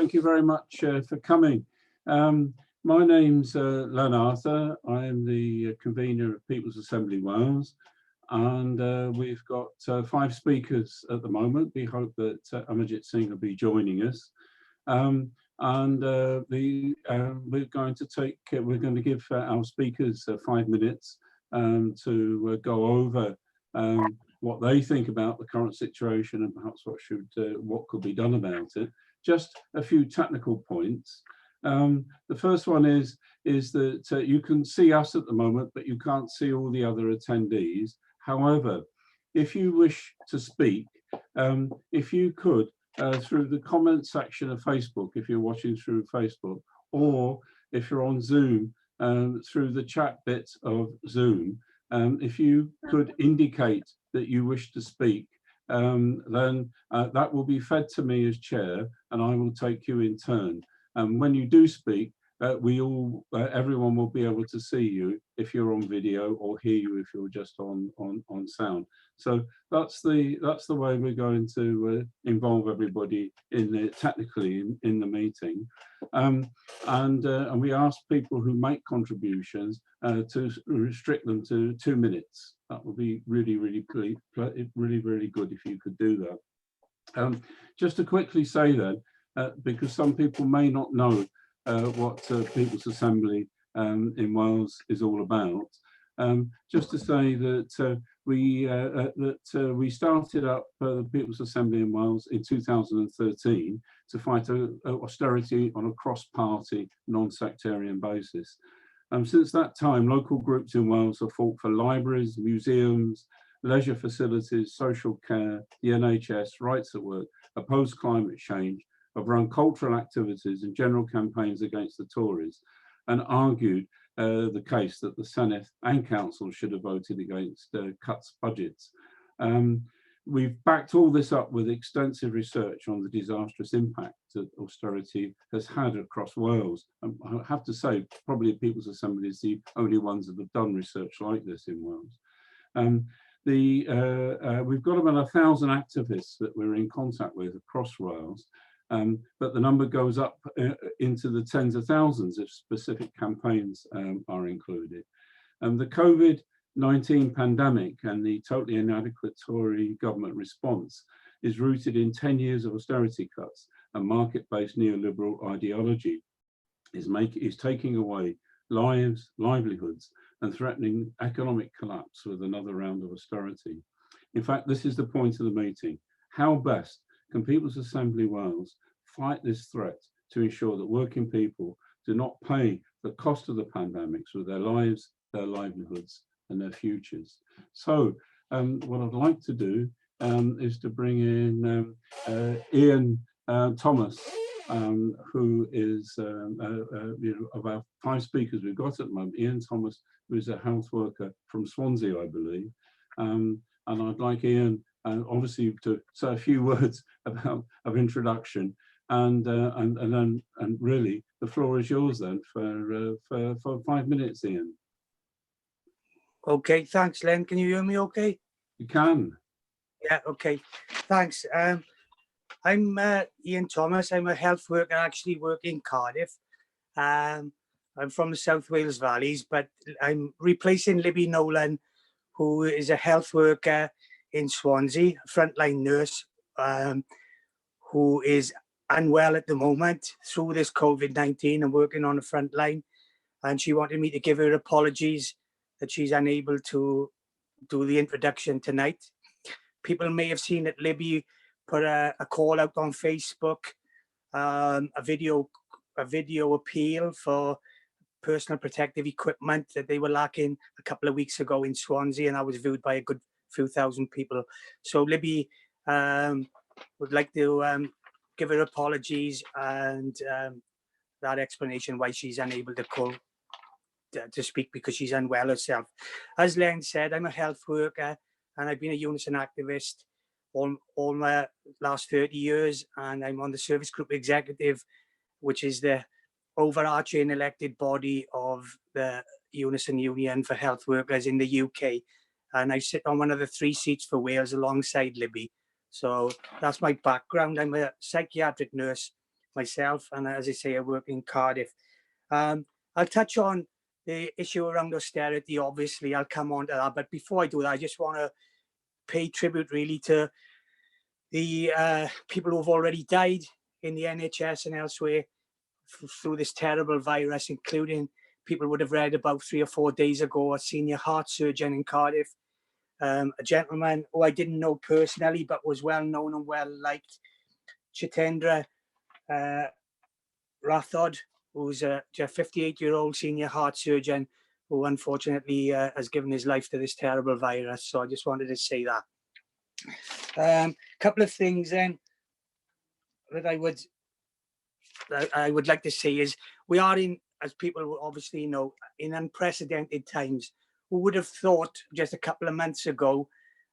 thank you very much for coming. My name's Len Arthur. I am the convener of People's Assembly Wales, and we've got 5 speakers at the moment. We hope that Amarjit Singh will be joining us. We're going to give our speakers 5 minutes to go over what they think about the current situation and perhaps what could be done about it. Just a few technical points. The first one is that you can see us at the moment, but you can't see all the other attendees. However, if you wish to speak, if you could, through the comment section of Facebook, if you're watching through Facebook, or if you're on Zoom, through the chat bit of Zoom, if you could indicate that you wish to speak, then that will be fed to me as chair, and I will take you in turn. And when you do speak, everyone will be able to see you if you're on video, or hear you if you're just on sound. So that's the way we're going to involve everybody technically in the meeting. And we ask people who make contributions to restrict them to 2 minutes. That would be really good if you could do that. Just to quickly say then, because some people may not know what People's Assembly in Wales is all about. Just to say that we started up the People's Assembly in Wales in 2013 to fight austerity on a cross-party, non-sectarian basis. Since that time, local groups in Wales have fought for libraries, museums, leisure facilities, social care, the NHS, rights at work, opposed climate change, have run cultural activities and general campaigns against the Tories, and argued the case that the Senedd and Council should have voted against cuts budgets. We've backed all this up with extensive research on the disastrous impact that austerity has had across Wales. I have to say, probably People's Assembly is the only ones that have done research like this in Wales. We've got about 1,000 activists that we're in contact with across Wales. But the number goes up into the tens of thousands if specific campaigns are included. The COVID-19 pandemic and the totally inadequate Tory government response is rooted in 10 years of austerity cuts, and market-based neoliberal ideology is taking away lives, livelihoods, and threatening economic collapse with another round of austerity. In fact, this is the point of the meeting. How best can People's Assembly Wales fight this threat to ensure that working people do not pay the cost of the pandemics with their lives, their livelihoods, and their futures? So what I'd like to do is to bring in Ian Thomas, who is of our 5 speakers we've got at the moment. Ian Thomas, who is a health worker from Swansea, I believe. And I'd like Ian obviously to say a few words of introduction, and really the floor is yours then for 5 minutes, Ian. Okay, thanks, Len. Can you hear me okay? You can. Yeah, okay, thanks. I'm Ian Thomas. I'm a health worker, actually work in Cardiff. I'm from the South Wales Valleys, but I'm replacing Libby Nolan, who is a health worker in Swansea, a frontline nurse, who is unwell at the moment through this COVID-19 and working on the front line. And she wanted me to give her apologies that she's unable to do the introduction tonight. People may have seen that Libby put a call out on Facebook, a video appeal for personal protective equipment that they were lacking a couple of weeks ago in Swansea, and that was viewed by a good few thousand people. So Libby would like to give her apologies and that explanation why she's unable to call to speak, because she's unwell herself. As Len said, I'm a health worker and I've been a Unison activist all my last 30 years, and I'm on the service group executive, which is the overarching elected body of the Unison Union for Health Workers in the UK. And I sit on one of the 3 seats for Wales alongside Libby. So that's my background. I'm a psychiatric nurse myself, and as I say, I work in Cardiff. I'll touch on the issue around austerity. Obviously, I'll come on to that. But before I do that, I just want to pay tribute really to the people who've already died in the NHS and elsewhere through this terrible virus, including people would have read about 3 or 4 days ago, a senior heart surgeon in Cardiff, a gentleman who I didn't know personally, but was well known and well liked, Chitendra Rathod, who's a 58-year-old senior heart surgeon who unfortunately has given his life to this terrible virus. So I just wanted to say that. Couple of things then that I would like to say is we are in, as people will obviously know, in unprecedented times. Who would have thought just a couple of months ago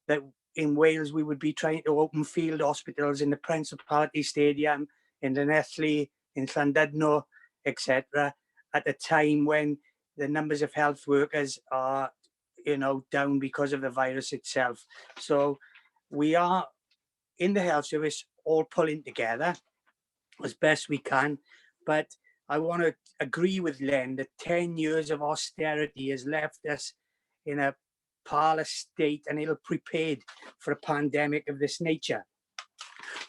that in Wales we would be trying to open field hospitals in the Principality Stadium, in Llanelli, in Llandudno, etc., at a time when the numbers of health workers are, down because of the virus itself. So we are in the health service all pulling together as best we can, but I want to agree with Len that 10 years of austerity has left us in a parlous state and ill prepared for a pandemic of this nature.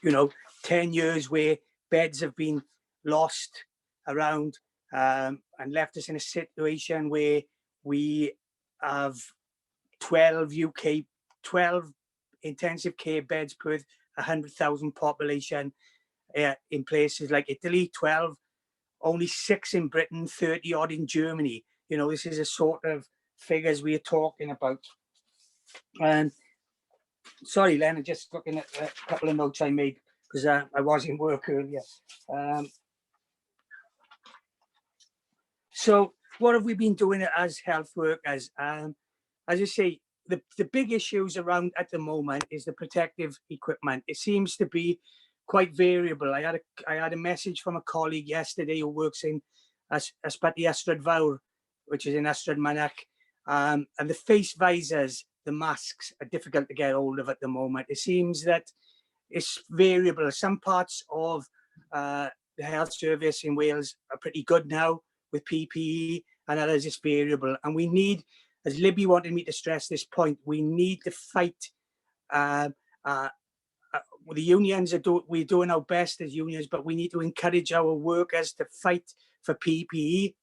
10 years where beds have been lost around and left us in a situation where we have 12 intensive care beds per 100,000 population in places like Italy, 12, only 6 in Britain, 30 odd in Germany. This is a sort of figures we are talking about. And sorry, Len, I'm just looking at a couple of notes I made because I was in work earlier. So what have we been doing as health workers? As I say, the big issues around at the moment is the protective equipment. It seems to be quite variable. I had a message from a colleague yesterday who works in Ysbyty Ystrad Fawr, which is in Ystrad Mynach, and the face visors, the masks, are difficult to get hold of at the moment. It seems that it's variable. Some parts of the health service in Wales are pretty good now with PPE, and others it's variable. And we need, as Libby wanted me to stress this point, we need to fight. The unions we're doing our best as unions, but we need to encourage our workers to fight for PPE,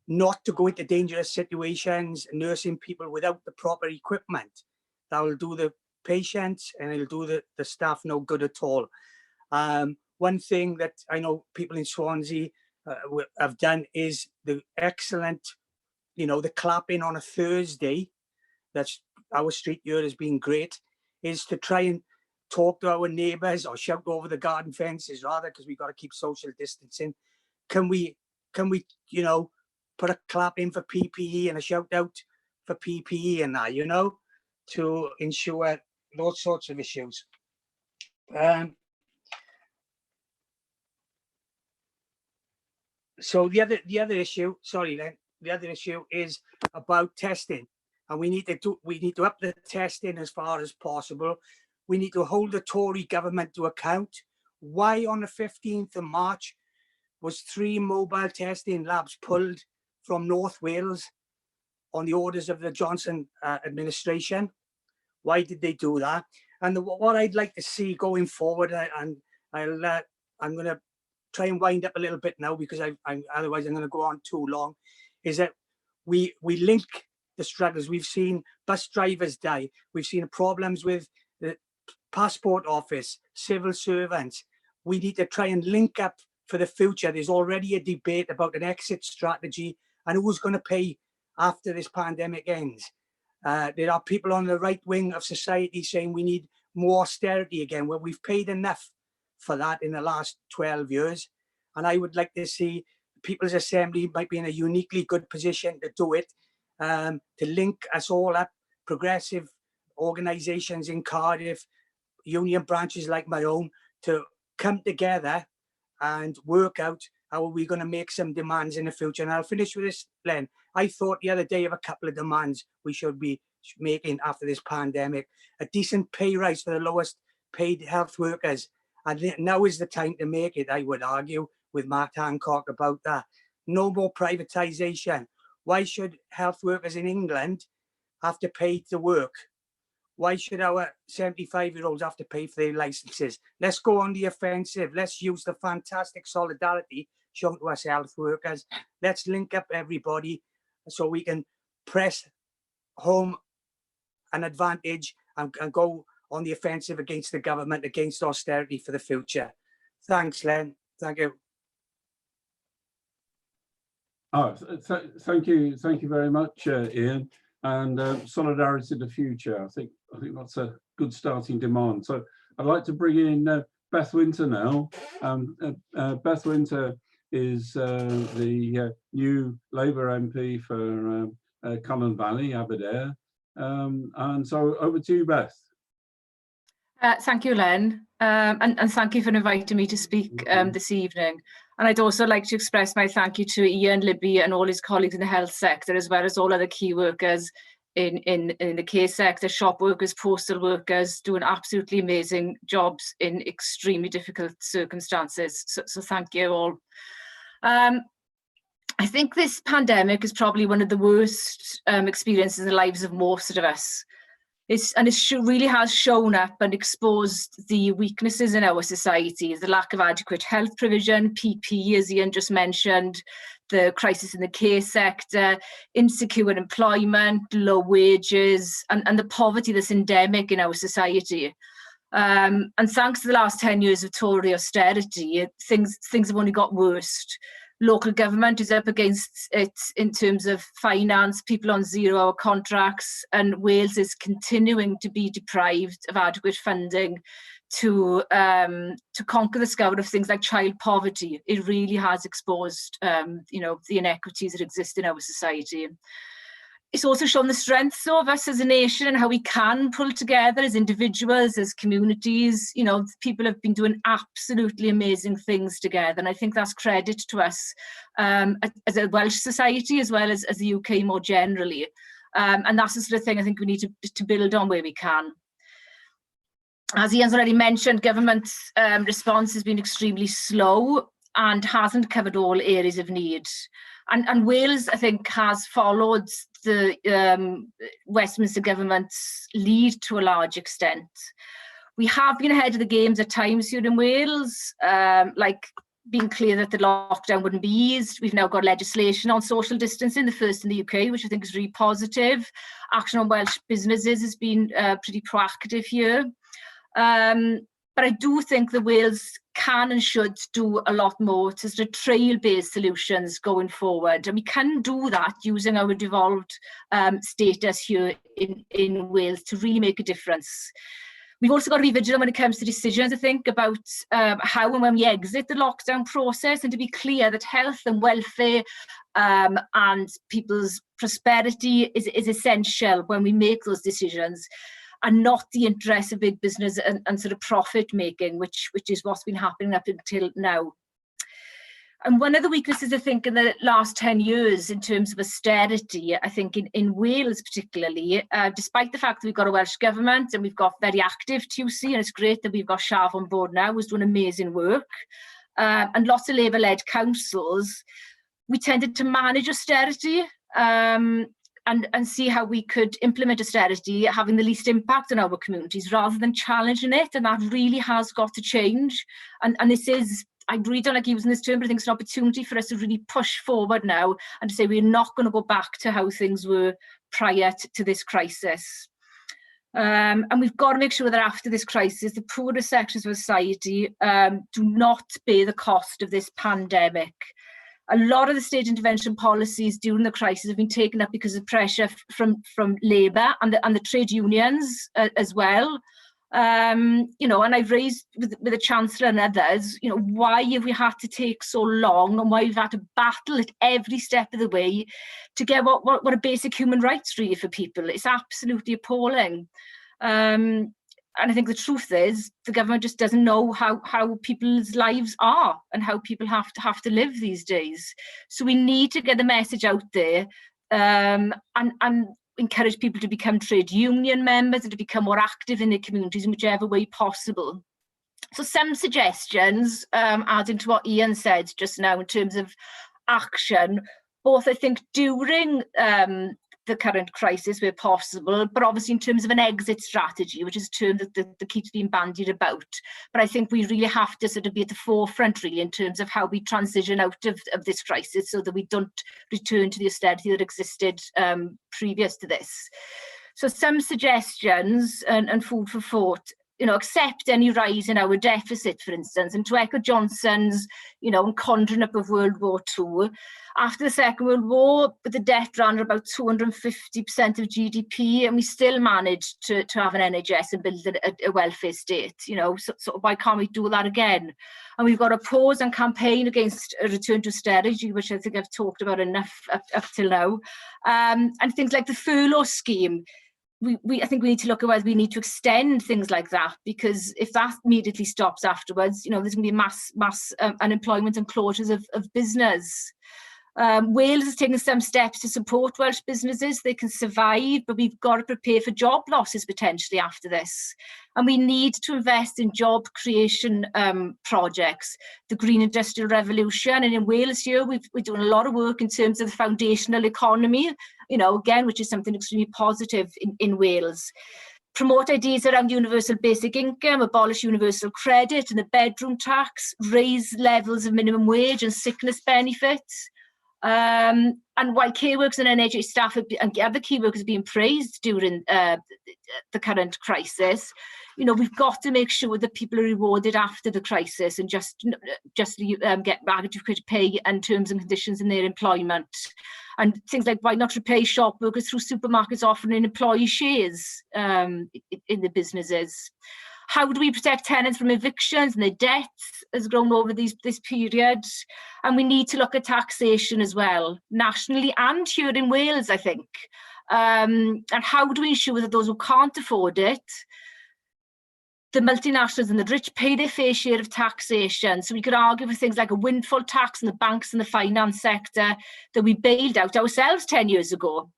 not to go into dangerous situations, nursing people without the proper equipment. That will do the patients and it'll do the staff no good at all. One thing that I know people in Swansea have done is the excellent, the clapping on a Thursday. That's our street here has been great, is to try and talk to our neighbours or shout over the garden fences rather, because we've got to keep social distancing. Can we, put a clap in for PPE and a shout out for PPE and that, to ensure those sorts of issues. So the other issue, sorry, Len, the other issue is about testing, and we need to up the testing as far as possible. We need to hold the Tory government to account. Why on the 15th of March was 3 mobile testing labs pulled from North Wales on the orders of the Johnson administration? Why did they do that? And what I'd like to see going forward, and I'm going to try and wind up a little bit now because otherwise I'm going to go on too long, is that we link the struggles. We've seen bus drivers die. We've seen problems with the passport office, civil servants. We need to try and link up for the future. There's already a debate about an exit strategy and who's going to pay after this pandemic ends. There are people on the right wing of society saying we need more austerity again, where we've paid enough for that in the last 12 years. And I would like to see People's Assembly might be in a uniquely good position to do it, to link us all up, progressive organisations in Cardiff, union branches like my own, to come together and work out how are we going to make some demands in the future. And I'll finish with this, Len. I thought the other day of a couple of demands we should be making after this pandemic: a decent pay rise for the lowest paid health workers, And now is the time to make it, I would argue, with Matt Hancock about that. No more privatisation. Why should health workers in England have to pay to work? Why should our 75-year-olds have to pay for their licenses? Let's go on the offensive. Let's use the fantastic solidarity shown to us health workers. Let's link up everybody so we can press home an advantage and go on the offensive against the government, against austerity for the future. Thanks, Len. Thank you. Oh, thank you very much, Ian. And solidarity to the future. I think that's a good starting demand. So I'd like to bring in Beth Winter now. Beth Winter is the new Labour MP for Connaught Valley, Aberdare. And so over to you, Beth. Thank you, Len, and thank you for inviting me to speak this evening. And I'd also like to express my thank you to Ian, Libby and all his colleagues in the health sector, as well as all other key workers in the care sector, shop workers, postal workers, doing absolutely amazing jobs in extremely difficult circumstances. So thank you all. I think this pandemic is probably one of the worst experiences in the lives of most of us. It really has shown up and exposed the weaknesses in our society, the lack of adequate health provision, PP, as Ian just mentioned, the crisis in the care sector, insecure employment, low wages, and the poverty that's endemic in our society. And thanks to the last 10 years of Tory austerity, things have only got worse. Local government is up against it in terms of finance, people on 0-hour contracts, and Wales is continuing to be deprived of adequate funding to conquer the scourge of things like child poverty. It really has exposed, the inequities that exist in our society. It's also shown the strengths of us as a nation and how we can pull together as individuals, as communities. People have been doing absolutely amazing things together. And I think that's credit to us as a Welsh society, as well as the UK more generally. And that's the sort of thing I think we need to build on where we can. As Ian's already mentioned, government response has been extremely slow and hasn't covered all areas of need. And Wales, I think, has followed the Westminster government's lead to a large extent. We have been ahead of the games at times here in Wales, like being clear that the lockdown wouldn't be eased. We've now got legislation on social distancing, the first in the UK, which I think is really positive. Action on Welsh businesses has been pretty proactive here. But I do think that Wales can and should do a lot more to sort of trail-based solutions going forward. And we can do that using our devolved status here in Wales to really make a difference. We've also got to be vigilant when it comes to decisions, I think, about how and when we exit the lockdown process, and to be clear that health and welfare and people's prosperity is essential when we make those decisions, and not the interests of big business and sort of profit making, which is what's been happening up until now. And one of the weaknesses, I think, in the last 10 years in terms of austerity, I think in Wales particularly, despite the fact that we've got a Welsh government and we've got very active TUC, and it's great that we've got Shaf on board now, who's doing amazing work, and lots of Labour-led councils, we tended to manage austerity and see how we could implement austerity having the least impact on our communities rather than challenging it. And that really has got to change. And this is, I really don't like using this term, but I think it's an opportunity for us to really push forward now and to say we're not going to go back to how things were prior to this crisis. And we've got to make sure that after this crisis, the poorest sections of society do not bear the cost of this pandemic. A lot of the state intervention policies during the crisis have been taken up because of pressure from Labour and the trade unions as well. And I've raised with the Chancellor and others, why have we had to take so long, and why we've had to battle at every step of the way to get what are basic human rights really for people. It's absolutely appalling. And I think the truth is the government just doesn't know how people's lives are and how people have to live these days. So we need to get the message out there and encourage people to become trade union members and to become more active in their communities in whichever way possible. So some suggestions, adding to what Ian said just now in terms of action, both I think during the current crisis where possible, but obviously in terms of an exit strategy, which is a term that keeps being bandied about. But I think we really have to sort of be at the forefront really in terms of how we transition out of this crisis so that we don't return to the austerity that existed previous to this. So some suggestions and food for thought, accept any rise in our deficit, for instance, and to echo Johnson's, conjuring up of World War II. After the Second World War, the debt ran about 250% of GDP, and we still managed to have an NHS and build a welfare state, so why can't we do that again? And we've got to pause and campaign against a return to austerity, which I think I've talked about enough up till now. And things like the furlough scheme, I think we need to look at whether we need to extend things like that, because if that immediately stops afterwards, there's going to be mass unemployment and closures of business. Wales has taken some steps to support Welsh businesses. They can survive, but we've got to prepare for job losses potentially after this. And we need to invest in job creation projects, the Green Industrial Revolution. And in Wales here, we're doing a lot of work in terms of the foundational economy, again, which is something extremely positive in Wales. Promote ideas around universal basic income, abolish universal credit and the bedroom tax, raise levels of minimum wage and sickness benefits. And while care workers and NHS staff and other key workers are being praised during the current crisis, we've got to make sure that people are rewarded after the crisis and just get adequate pay and terms and conditions in their employment. And things like why not repay shop workers through supermarkets offering employee shares in the businesses. How do we protect tenants from evictions and their debts has grown over this period? And we need to look at taxation as well, nationally and here in Wales, I think. And how do we ensure that those who can't afford it, the multinationals and the rich, pay their fair share of taxation? So we could argue for things like a windfall tax on the banks and the finance sector that we bailed out ourselves 10 years ago.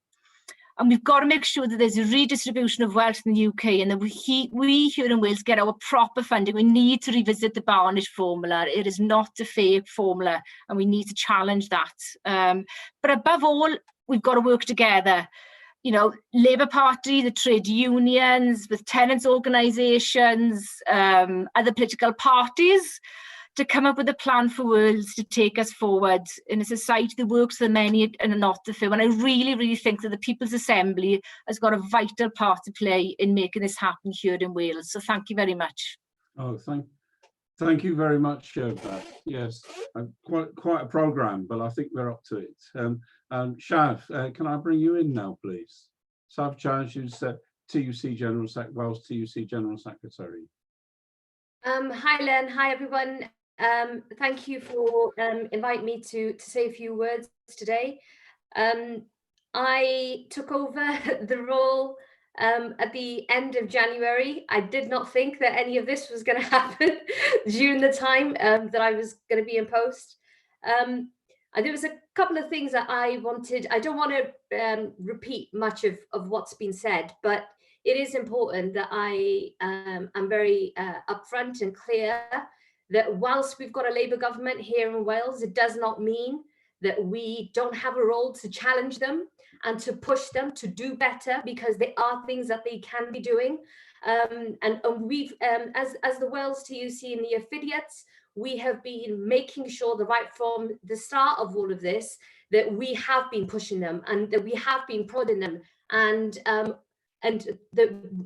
And we've got to make sure that there's a redistribution of wealth in the UK and that we here in Wales get our proper funding. We need to revisit the Barnish formula. It is not a fair formula and we need to challenge that. But above all, we've got to work together. Labour Party, the trade unions, with tenants' organisations, other political parties, to come up with a plan for Wales to take us forward in a society that works for the many and not the few. And I really, really think that the People's Assembly has got a vital part to play in making this happen here in Wales. So thank you very much. Oh, thank you very much, Beth. Yes, quite a programme, but I think we're up to it. Shav, can I bring you in now, please? Sav Chaj, who's TUC Wales TUC General Secretary. Hi, Len. Hi, everyone. Thank you for inviting me to say a few words today. I took over the role at the end of January. I did not think that any of this was going to happen during the time that I was going to be in post. There was a couple of things that I wanted. I don't want to repeat much of what's been said, but it is important that I am very upfront and clear that whilst we've got a Labour government here in Wales, it does not mean that we don't have a role to challenge them and to push them to do better, because there are things that they can be doing. And we've, as the Wales TUC and the affiliates, we have been making sure that right from the start of all of this, that we have been pushing them and that we have been prodding them. And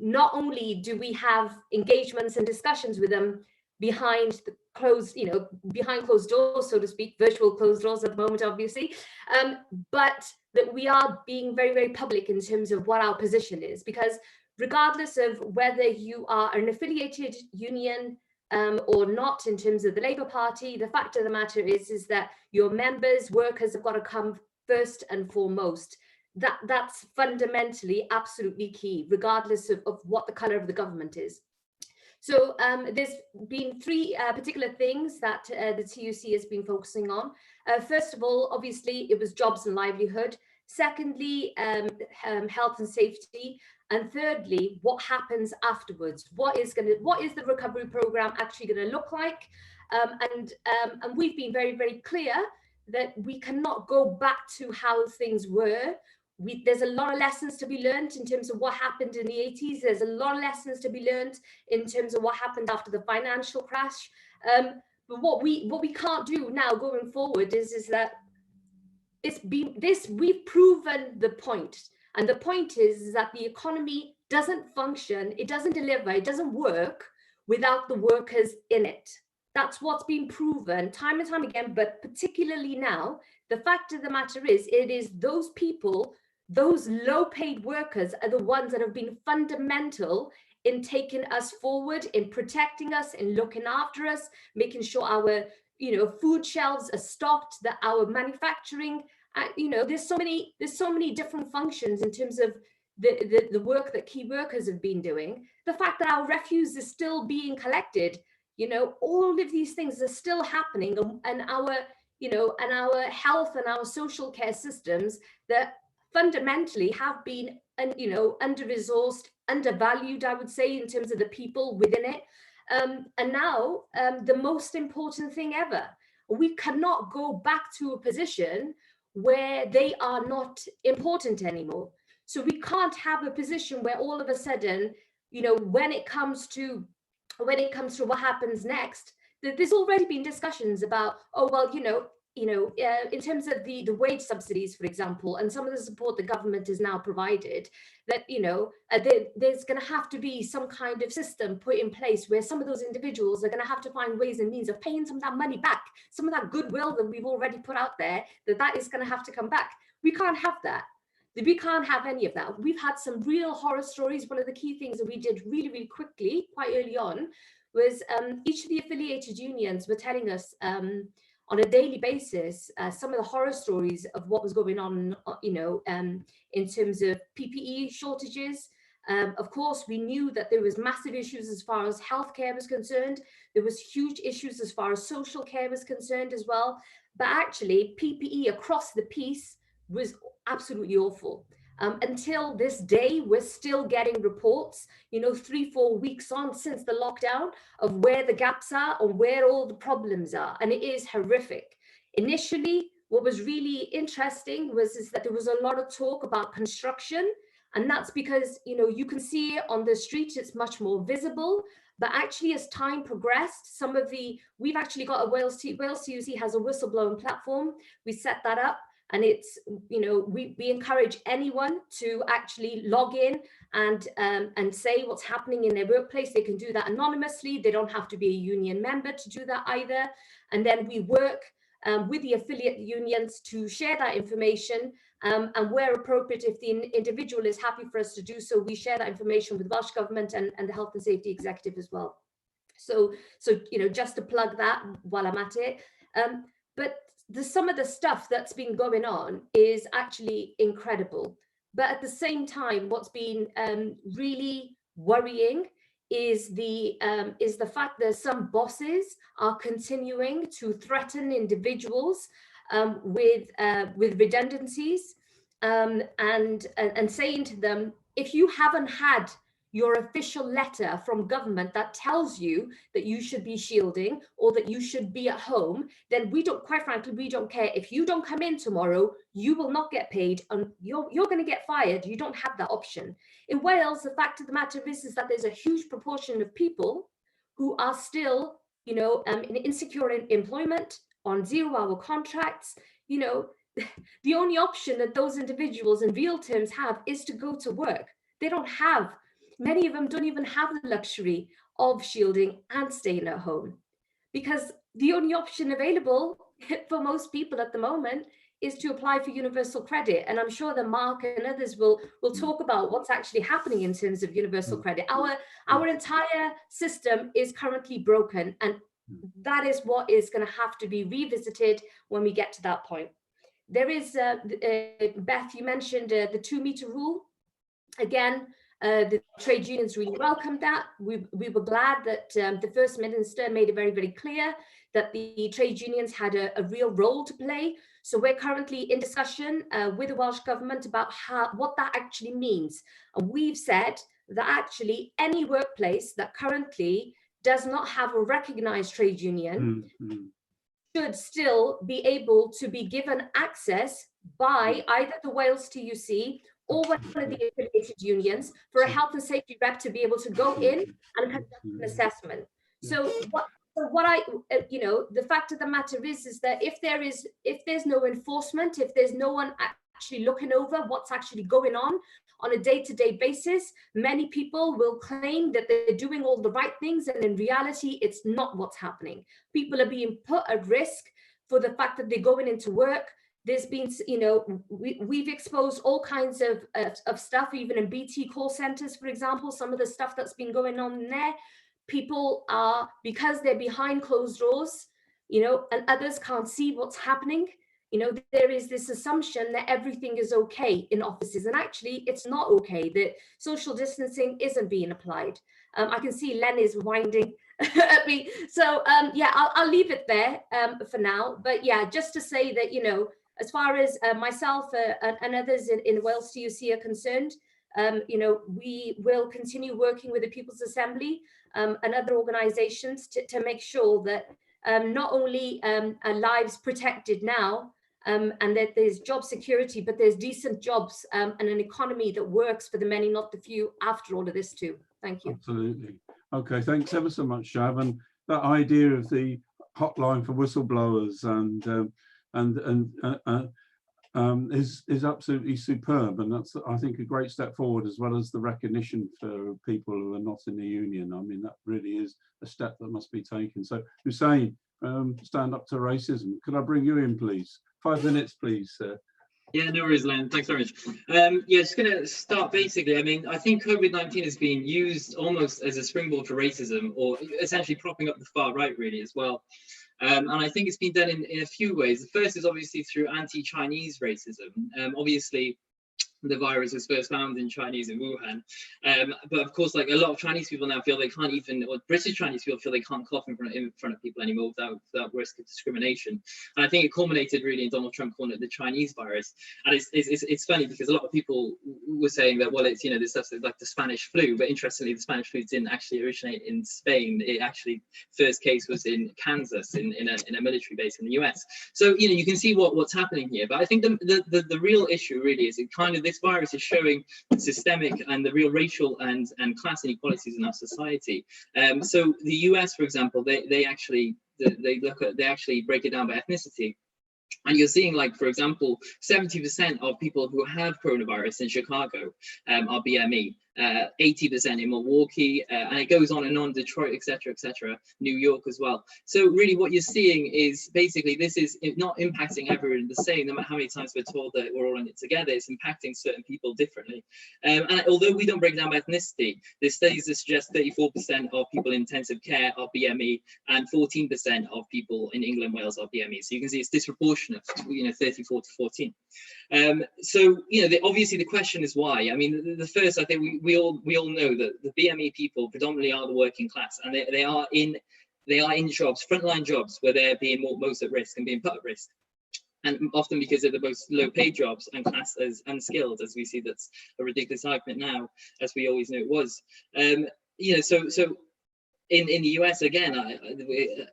not only do we have engagements and discussions with them behind the behind closed doors, so to speak, virtual closed doors at the moment, obviously, but that we are being very, very public in terms of what our position is, because regardless of whether you are an affiliated union or not in terms of the Labour Party, the fact of the matter is that your members, workers have got to come first and foremost. That's fundamentally absolutely key, regardless of what the colour of the government is. So there's been three particular things that the TUC has been focusing on. First of all, obviously, it was jobs and livelihood. Secondly, health and safety. And thirdly, what happens afterwards? What is the recovery program actually going to look like? And we've been very, very clear that we cannot go back to how things were. There's a lot of lessons to be learned in terms of what happened in the 80s. There's a lot of lessons to be learned in terms of what happened after the financial crash. But what we can't do now going forward is that we've proven the point. And the point is that the economy doesn't function, it doesn't deliver, it doesn't work without the workers in it. That's what's been proven time and time again, but particularly now, the fact of the matter is, it is those people, those low-paid workers are the ones that have been fundamental in taking us forward, in protecting us, in looking after us, making sure our food shelves are stocked, that our manufacturing, there's so many different functions in terms of the work that key workers have been doing. The fact that our refuse is still being collected, all of these things are still happening, and our health and our social care systems that fundamentally have been under-resourced, undervalued, I would say, in terms of the people within it. And now the most important thing ever, we cannot go back to a position where they are not important anymore. So we can't have a position where all of a sudden, when it comes to what happens next, there's already been discussions about, oh, well, in terms of the wage subsidies, for example, and some of the support the government has now provided, that, there's going to have to be some kind of system put in place where some of those individuals are going to have to find ways and means of paying some of that money back, some of that goodwill that we've already put out there, that is going to have to come back. We can't have that. We can't have any of that. We've had some real horror stories. One of the key things that we did really, really quickly, quite early on, was each of the affiliated unions were telling us on a daily basis some of the horror stories of what was going on, in terms of PPE shortages. Of course, we knew that there was massive issues as far as healthcare was concerned. There was huge issues as far as social care was concerned as well. But actually, PPE across the piece was absolutely awful. Until this day, we're still getting reports, 3-4 weeks on since the lockdown, of where the gaps are and where all the problems are. And it is horrific. Initially, what was really interesting is that there was a lot of talk about construction. And that's because, you can see it on the street, it's much more visible. But actually, as time progressed, we've actually got Wales TUC has a whistleblowing platform. We set that up. And it's, we encourage anyone to actually log in and say what's happening in their workplace. They can do that anonymously. They don't have to be a union member to do that either. And then we work with the affiliate unions to share that information. And where appropriate, if the individual is happy for us to do so, we share that information with Welsh Government and the Health and Safety Executive as well. So just to plug that while I'm at it. But some of the stuff that's been going on is actually incredible. But at the same time, what's been really worrying is the fact that some bosses are continuing to threaten individuals with redundancies and saying to them, if you haven't had your official letter from government that tells you that you should be shielding or that you should be at home, then quite frankly, we don't care. If you don't come in tomorrow, you will not get paid and you're going to get fired. You don't have that option. In Wales, the fact of the matter is that there's a huge proportion of people who are still, in insecure employment, on 0-hour contracts. The only option that those individuals in real terms have is to go to work. Many of them don't even have the luxury of shielding and staying at home, because the only option available for most people at the moment is to apply for universal credit. And I'm sure that Mark and others will talk about what's actually happening in terms of universal credit. Our entire system is currently broken, and that is what is going to have to be revisited when we get to that point. There is, Beth, you mentioned the 2-meter rule. Again, the trade unions really welcomed that. We were glad that the First Minister made it very, very clear that the trade unions had a real role to play. So we're currently in discussion with the Welsh Government about what that actually means. And we've said that actually any workplace that currently does not have a recognised trade union should still be able to be given access by either the Wales TUC or one of the affiliated unions for a health and safety rep to be able to go in and conduct an assessment. So what I, you know, the fact of the matter is that if there's no enforcement, if there's no one actually looking over what's actually going on a day-to-day basis, many people will claim that they're doing all the right things, and in reality, it's not what's happening. People are being put at risk for the fact that they're going into work. There's been, you know, we've exposed all kinds of stuff, even in BT call centers, for example, some of the stuff that's been going on in there. People are, because they're behind closed doors, you know, and others can't see what's happening. You know, there is this assumption that everything is okay in offices, and actually it's not okay, that social distancing isn't being applied. I can see Len is winding at me. So yeah, I'll leave it there for now. But yeah, just to say that, you know, as far as myself and others in Wales TUC are concerned, you know, we will continue working with the People's Assembly and other organisations to make sure that not only are lives protected now, and that there's job security, but there's decent jobs and an economy that works for the many, not the few, after all of this too. Thank you. Absolutely. Okay, thanks ever so much, Shav. And that idea of the hotline for whistleblowers is absolutely superb, and that's, I think, a great step forward, as well as the recognition for people who are not in the union. I mean, that really is a step that must be taken. So, Hussein, stand up to racism. Could I bring you in, please? 5 minutes, please. Yeah, no worries, Len. Thanks very much. Yeah, just going to start basically. I mean, I think COVID-19 is being used almost as a springboard for racism, or essentially propping up the far right, really, as well. And I think it's been done in a few ways. The first is obviously through anti-Chinese racism. Obviously, the virus was first found in Chinese in Wuhan. But of course, like a lot of Chinese people now feel they can't even, or British Chinese people feel they can't cough in front of people anymore without risk of discrimination. And I think it culminated really in Donald Trump calling it the Chinese virus. And it's funny because a lot of people were saying that, well, it's, you know, this stuff's like the Spanish flu, but interestingly, the Spanish flu didn't actually originate in Spain. It actually, first case was in Kansas, in a military base in the US. So, you know, you can see what's happening here. But I think the real issue really is it kind of, this virus is showing the systemic and the real racial and class inequalities in our society. So the US, for example, they actually break it down by ethnicity. And you're seeing, like, for example, 70% of people who have coronavirus in Chicago are BME, 80% in Milwaukee, and it goes on, Detroit, etc., New York as well. So really what you're seeing is basically this is not impacting everyone the same, no matter how many times we're told that we're all in it together. It's impacting certain people differently. And although we don't break down by ethnicity, there's studies that suggest 34% of people in intensive care are BME and 14% of people in England, Wales are BME. So you can see it's disproportionate, you know, 34 to 14. So, you know, obviously the question is why. I mean, the first, I think we all know that the BME people predominantly are the working class, and they are in jobs, frontline jobs, where they're being most at risk and being put at risk. And often because they're the most low-paid jobs and classed as unskilled, as we see that's a ridiculous argument now, as we always knew it was. You know, so in the US, again,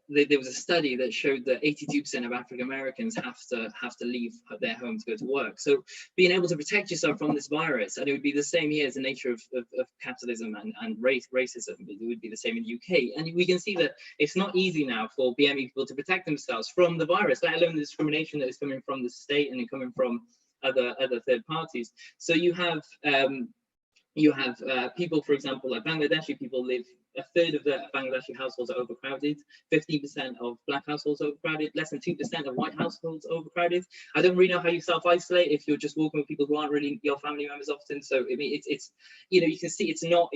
there was a study that showed that 82% of African Americans have to leave their home to go to work. So being able to protect yourself from this virus, and it would be the same here as the nature of capitalism and racism, it would be the same in the UK. And we can see that it's not easy now for BME people to protect themselves from the virus, let alone the discrimination that is coming from the state and coming from other third parties. So you have people, for example, like Bangladeshi people live. A third of the Bangladeshi households are overcrowded, 15% of black households are overcrowded, less than 2% of white households are overcrowded. I don't really know how you self-isolate if you're just walking with people who aren't really your family members often. So I mean, it's you know, you can see it's not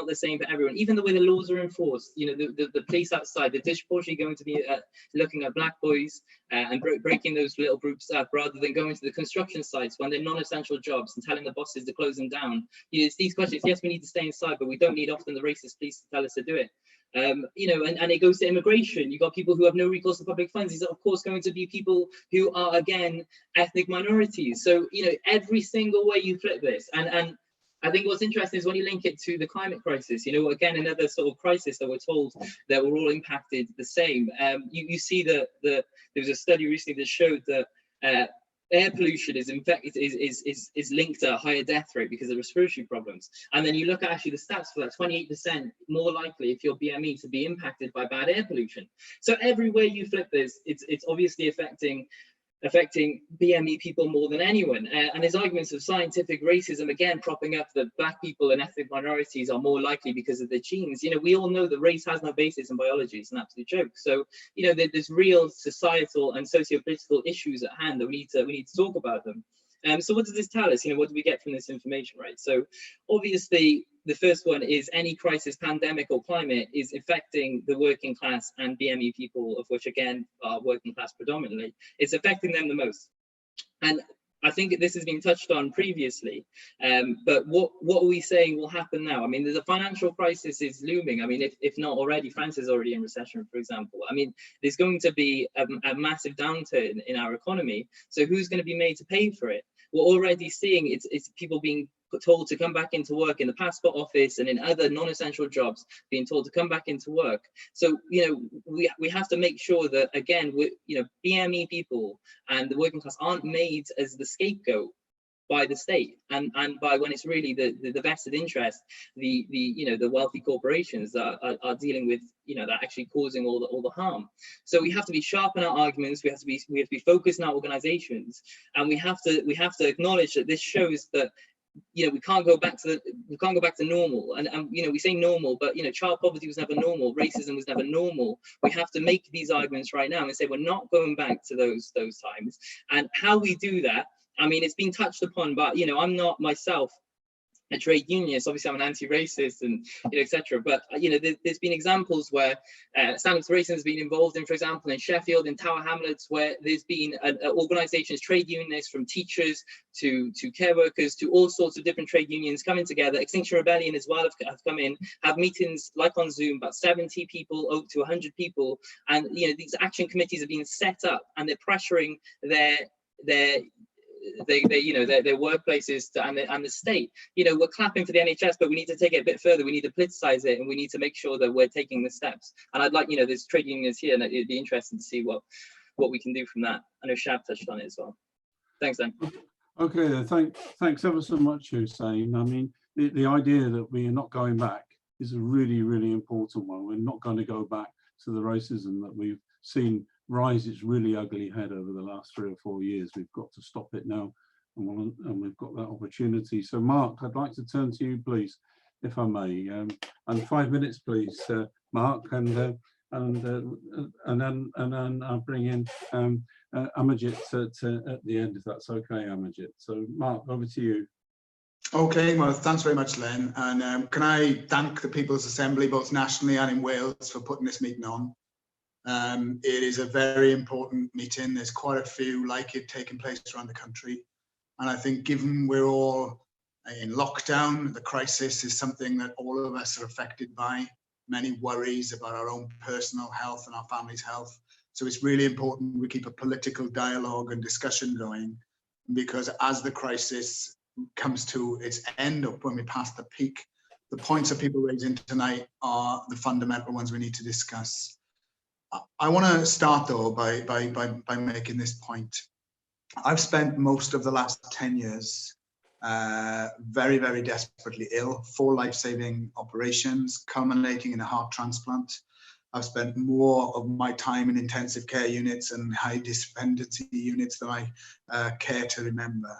the same for everyone. Even the way the laws are enforced, you know, the police outside, they're disproportionately going to be looking at black boys and breaking those little groups up, rather than going to the construction sites when they're non-essential jobs and telling the bosses to close them down. You know, it's these questions. Yes, we need to stay inside, but we don't need often the racist police to tell us to do it. You know, and it goes to immigration. You've got people who have no recourse to public funds. These are, of course, going to be people who are, again, ethnic minorities. So, you know, every single way you flip this, and I think what's interesting is when you link it to the climate crisis, you know, again, another sort of crisis that we're told that we're all impacted the same. You see that there was a study recently that showed that air pollution is linked to a higher death rate because of respiratory problems. And then you look at actually the stats for that, 28% more likely if you're BME to be impacted by bad air pollution. So everywhere you flip this, it's obviously affecting BME people more than anyone. And his arguments of scientific racism, again, propping up that black people and ethnic minorities are more likely because of their genes. You know, we all know that race has no basis in biology. It's an absolute joke. So, you know, there's real societal and socio-political issues at hand that we need to talk about them. So what does this tell us? You know, what do we get from this information, right? So obviously, the first one is any crisis, pandemic or climate, is affecting the working class and BME people, of which, again, are working class predominantly. It's affecting them the most. And I think this has been touched on previously, but what are we saying will happen now? I mean, the financial crisis is looming. I mean, if not already, France is already in recession, for example. I mean, there's going to be a massive downturn in our economy. So who's going to be made to pay for it? We're already seeing it's people being told to come back into work in the passport office and in other non-essential jobs, being told to come back into work. So, you know, we have to make sure that, again, you know, BME people and the working class aren't made as the scapegoat by the state and by, when it's really the vested interest, you know, the wealthy corporations that are dealing with, you know, that actually causing all the harm. So we have to be sharp in our arguments. We have to be focused in our organizations, and we have to acknowledge that this shows that, you know, we can't go back to normal. And you know, we say normal, but, you know, child poverty was never normal, racism was never normal. We have to make these arguments right now and say we're not going back to those times. And how we do that, I mean, it's been touched upon, but, you know, I'm not myself a trade unionist. Obviously, I'm an anti-racist and, you know, etc. But, you know, there's been examples where Stand Up to Racism has been involved in, for example, in Sheffield, in Tower Hamlets, where there's been organisations, trade unionists, from teachers to care workers to all sorts of different trade unions coming together. Extinction Rebellion as well have come in, have meetings like on Zoom, about 70 people, up to 100 people, and, you know, these action committees have been set up, and they're pressuring their workplaces and the state. You know, we're clapping for the NHS, but we need to take it a bit further. We need to politicize it, and we need to make sure that we're taking the steps. And I'd like, you know, there's trade unions here, and it'd be interesting to see what we can do from that. I know Shab touched on it as well. Thanks, Dan. Okay, then thanks ever so much, Hussein. I mean, the idea that we are not going back is a really, really important one. We're not going to go back to the racism that we've seen rise its really ugly head over the last 3 or 4 years. We've got to stop it now, and we've got that opportunity. So, Mark, I'd like to turn to you, please, if I may, and 5 minutes, please, Mark, and then I'll bring in Amajit at the end, if that's okay, Amajit. So, Mark, over to you. Okay, well, thanks very much, Len. And can I thank the People's Assembly, both nationally and in Wales, for putting this meeting on. It is a very important meeting. There's quite a few like it taking place around the country. And I think, given we're all in lockdown, the crisis is something that all of us are affected by. Many worries about our own personal health and our family's health. So it's really important we keep a political dialogue and discussion going, because as the crisis comes to its end, or when we pass the peak, the points that people raising tonight are the fundamental ones we need to discuss. I want to start, though, by making this point. I've spent most of the last 10 years very, very desperately ill, 4 life-saving operations, culminating in a heart transplant. I've spent more of my time in intensive care units and high dependency units than I care to remember.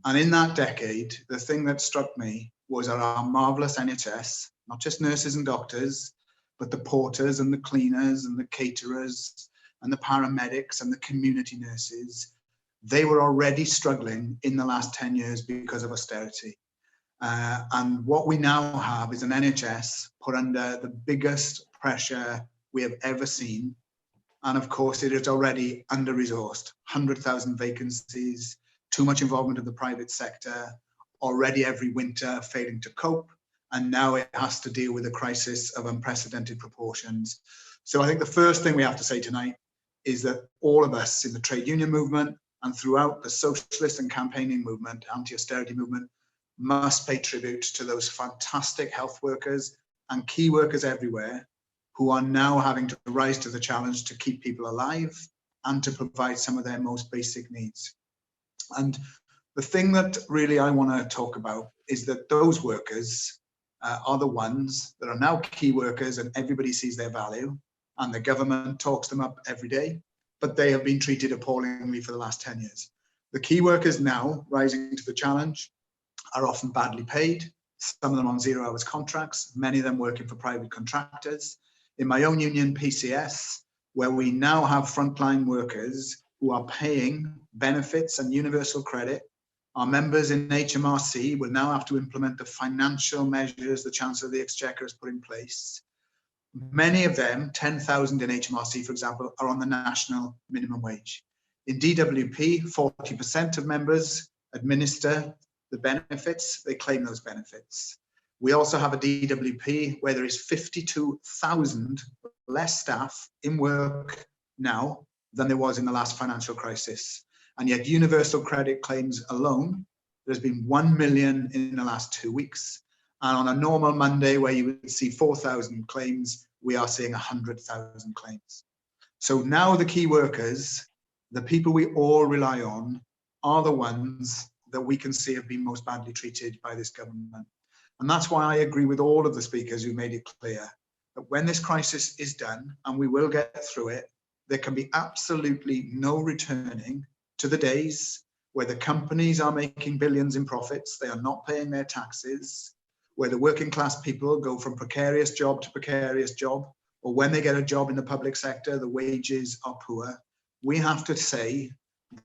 And in that decade, the thing that struck me was our marvellous NHS, not just nurses and doctors, but the porters and the cleaners and the caterers and the paramedics and the community nurses. They were already struggling in the last 10 years because of austerity. And what we now have is an NHS put under the biggest pressure we have ever seen. And of course, it is already under-resourced, 100,000 vacancies, too much involvement of the private sector, already every winter failing to cope, and now it has to deal with a crisis of unprecedented proportions. So I think the first thing we have to say tonight is that all of us in the trade union movement and throughout the socialist and campaigning movement, anti-austerity movement, must pay tribute to those fantastic health workers and key workers everywhere who are now having to rise to the challenge to keep people alive and to provide some of their most basic needs. And the thing that really I want to talk about is that those workers are the ones that are now key workers, and everybody sees their value, and the government talks them up every day, but they have been treated appallingly for the last 10 years. The key workers now rising to the challenge are often badly paid, some of them on 0 hours contracts, many of them working for private contractors. In my own union, PCS, where we now have frontline workers who are paying benefits and universal credit, our members in HMRC will now have to implement the financial measures the Chancellor of the Exchequer has put in place. Many of them, 10,000 in HMRC, for example, are on the national minimum wage. In DWP, 40% of members administer the benefits, they claim those benefits. We also have a DWP where there is 52,000 less staff in work now than there was in the last financial crisis. And yet universal credit claims alone, there's been 1 million in the last 2 weeks. And on a normal Monday where you would see 4,000 claims, we are seeing 100,000 claims. So now the key workers, the people we all rely on, are the ones that we can see have been most badly treated by this government. And that's why I agree with all of the speakers who made it clear that when this crisis is done, and we will get through it, there can be absolutely no returning to the days where the companies are making billions in profits, they are not paying their taxes, where the working class people go from precarious job to precarious job, or when they get a job in the public sector, the wages are poor. We have to say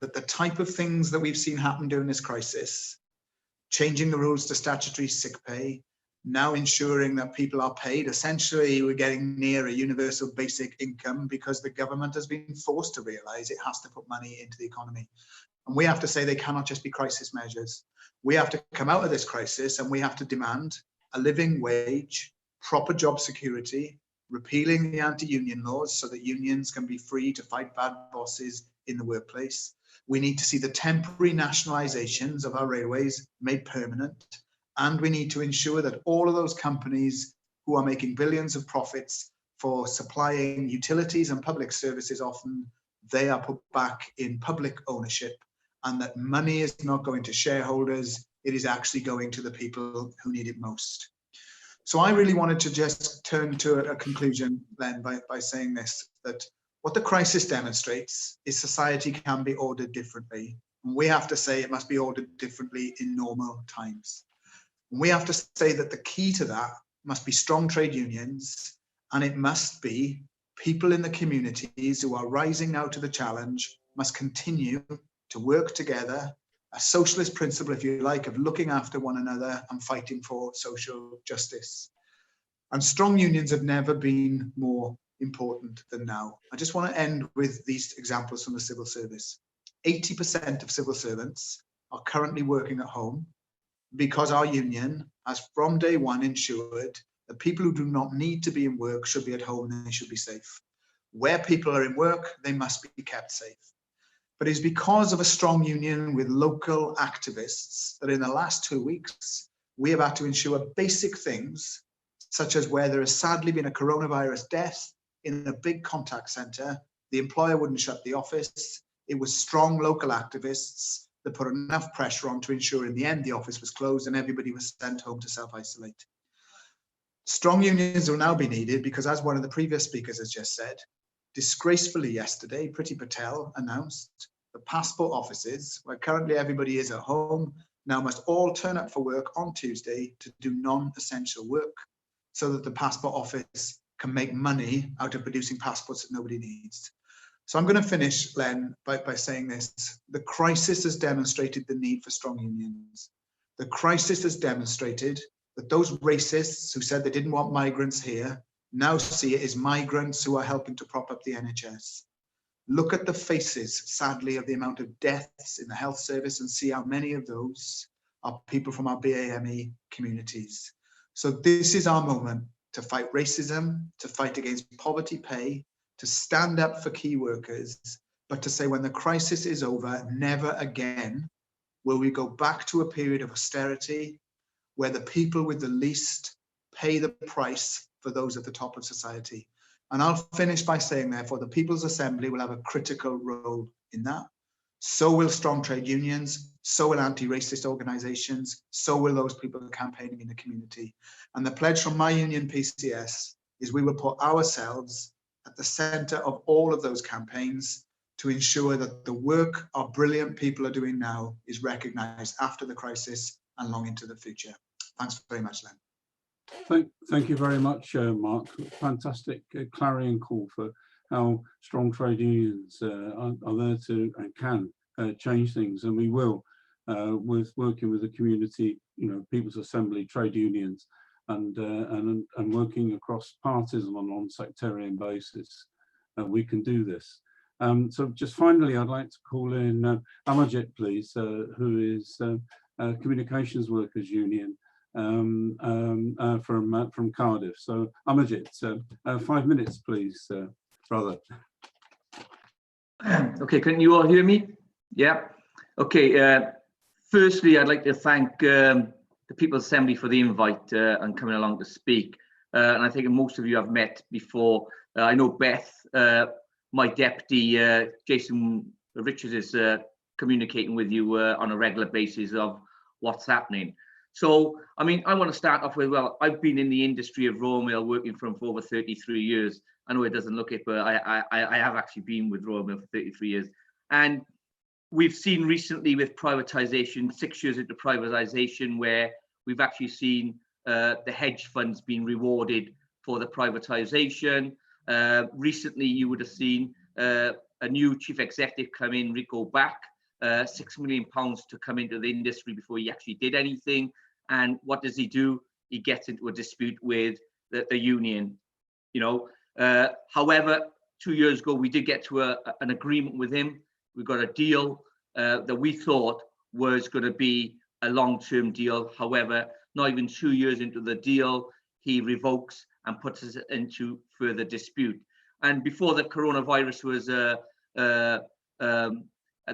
that the type of things that we've seen happen during this crisis, changing the rules to statutory sick pay, now ensuring that people are paid, essentially we're getting near a universal basic income because the government has been forced to realize it has to put money into the economy. And we have to say they cannot just be crisis measures. We have to come out of this crisis and we have to demand a living wage, proper job security, repealing the anti-union laws so that unions can be free to fight bad bosses in the workplace. We need to see the temporary nationalizations of our railways made permanent. And we need to ensure that all of those companies who are making billions of profits for supplying utilities and public services, often they are put back in public ownership, and that money is not going to shareholders, it is actually going to the people who need it most. So I really wanted to just turn to a conclusion then by saying this, that what the crisis demonstrates is society can be ordered differently. And we have to say it must be ordered differently in normal times. And we have to say that the key to that must be strong trade unions, and it must be people in the communities who are rising now to the challenge must continue to work together, a socialist principle, if you like, of looking after one another and fighting for social justice. And strong unions have never been more important than now. I just want to end with these examples from the civil service. 80% of civil servants are currently working at home because our union has from day one ensured that people who do not need to be in work should be at home and they should be safe. Where people are in work, they must be kept safe. But it's because of a strong union with local activists that in the last 2 weeks, we have had to ensure basic things, such as where there has sadly been a coronavirus death in a big contact center, the employer wouldn't shut the office. It was strong local activists that put enough pressure on to ensure in the end the office was closed and everybody was sent home to self-isolate. Strong unions will now be needed because, as one of the previous speakers has just said, disgracefully yesterday, Priti Patel announced the passport offices, where currently everybody is at home, now must all turn up for work on Tuesday to do non-essential work so that the passport office can make money out of producing passports that nobody needs. So I'm going to finish, Len, by saying this. The crisis has demonstrated the need for strong unions. The crisis has demonstrated that those racists who said they didn't want migrants here now see it as migrants who are helping to prop up the NHS. Look at the faces, sadly, of the amount of deaths in the health service and see how many of those are people from our BAME communities. So this is our moment to fight racism, to fight against poverty pay, to stand up for key workers, but to say when the crisis is over, never again will we go back to a period of austerity where the people with the least pay the price for those at the top of society. And I'll finish by saying, therefore, the People's Assembly will have a critical role in that. So will strong trade unions, so will anti-racist organisations, so will those people campaigning in the community. And the pledge from my union, PCS, is we will put ourselves at the centre of all of those campaigns to ensure that the work our brilliant people are doing now is recognised after the crisis and long into the future. Thanks very much, Len. Thank you very much, Mark. Fantastic clarion call for how strong trade unions are there to and can change things, and we will, with working with the community, People's Assembly, trade unions, and working across parties on a non-sectarian basis. We can do this. So just finally, I'd like to call in Amajit, please, who is Communications Workers Union from Cardiff. So Amajit, 5 minutes, please, brother. Okay, can you all hear me? Yeah. Okay. Firstly, I'd like to thank the People's Assembly for the invite and coming along to speak. And I think most of you have met before. I know Beth, my deputy, Jason Richards, is communicating with you on a regular basis of what's happening. So, I mean, I want to start off with, well, I've been in the industry of Royal Mail working for over 33 years. I know it doesn't look it, but I have actually been with Royal Mail for 33 years. And we've seen recently with privatization, 6 years into privatization, where we've actually seen the hedge funds being rewarded for the privatization. Recently, you would have seen a new chief executive come in, Rico Back, £6 million to come into the industry before he actually did anything. And what does he do? He gets into a dispute with the union. However, 2 years ago, we did get to an agreement with him. We got a deal that we thought was going to be a long-term deal. However, not even 2 years into the deal, he revokes and puts us into further dispute. And before the coronavirus was the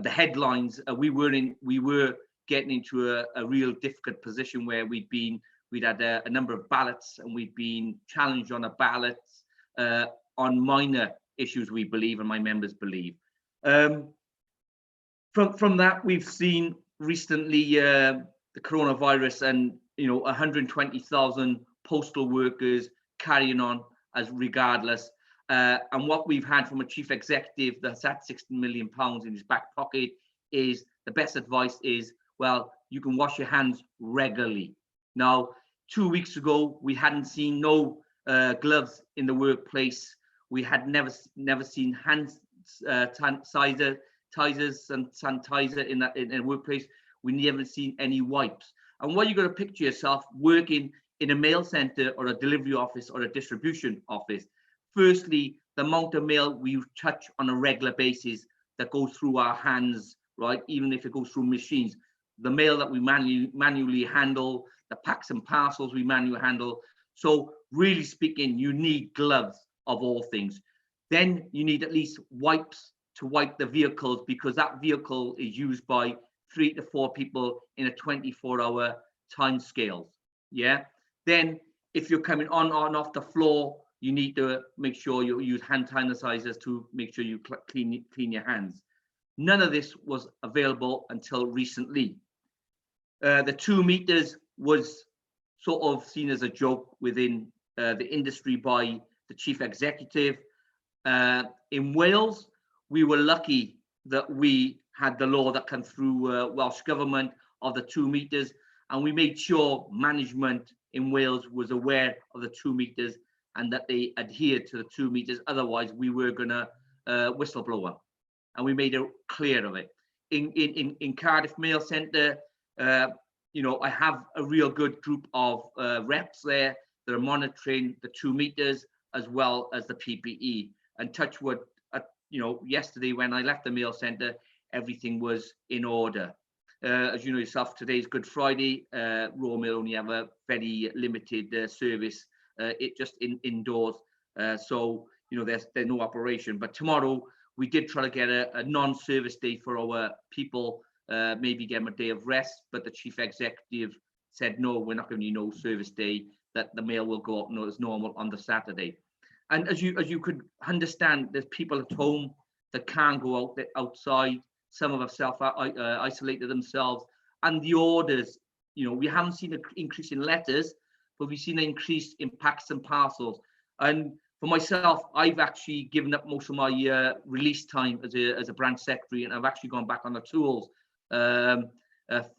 headlines, we were getting into a real difficult position where we'd had a number of ballots, and we'd been challenged on a ballot on minor issues, we believe, and my members believe. From that, we've seen recently the coronavirus and 120,000 postal workers carrying on as regardless. And what we've had from a chief executive that's had £60 million in his back pocket is the best advice is, well, you can wash your hands regularly. Now, 2 weeks ago, we hadn't seen no gloves in the workplace. We had never seen hand sanitizer and sanitizer in a workplace. We never seen any wipes. And what you got to picture yourself working in a mail center or a delivery office or a distribution office. Firstly, the amount of mail we touch on a regular basis that goes through our hands, right? Even if it goes through machines, the mail that we manually handle, the packs and parcels we manually handle. So really speaking, you need gloves of all things. Then you need at least wipes to wipe the vehicles, because that vehicle is used by 3 to 4 people in a 24-hour time scale. Yeah. Then if you're coming on and off the floor, you need to make sure you use hand sanitizers to make sure you clean your hands. None of this was available until recently. The 2 meters was sort of seen as a joke within the industry by the chief executive. In Wales, we were lucky that we had the law that came through Welsh government of the 2 meters, and we made sure management in Wales was aware of the 2 meters and that they adhered to the 2 meters. Otherwise, we were gonna whistleblower, and we made it clear of it. In Cardiff Mail Centre, I have a real good group of reps there that are monitoring the 2 meters as well as the PPE. And touch wood, yesterday when I left the mail centre, everything was in order. as you know yourself, today is Good Friday. Royal Mail only have a very limited service, it just indoors. So, you know, there's no operation. But tomorrow we did try to get a non-service day for our people, maybe give them a day of rest. But the chief executive said, no, we're not going to do no service day, that the mail will go up as normal on the Saturday. And as you could understand, there's people at home that can't go outside. Some of them isolated themselves, and the orders, you know, we haven't seen an increase in letters, but we've seen an increase in packs and parcels. And for myself, I've actually given up most of my release time as a branch secretary, and I've actually gone back on the tools a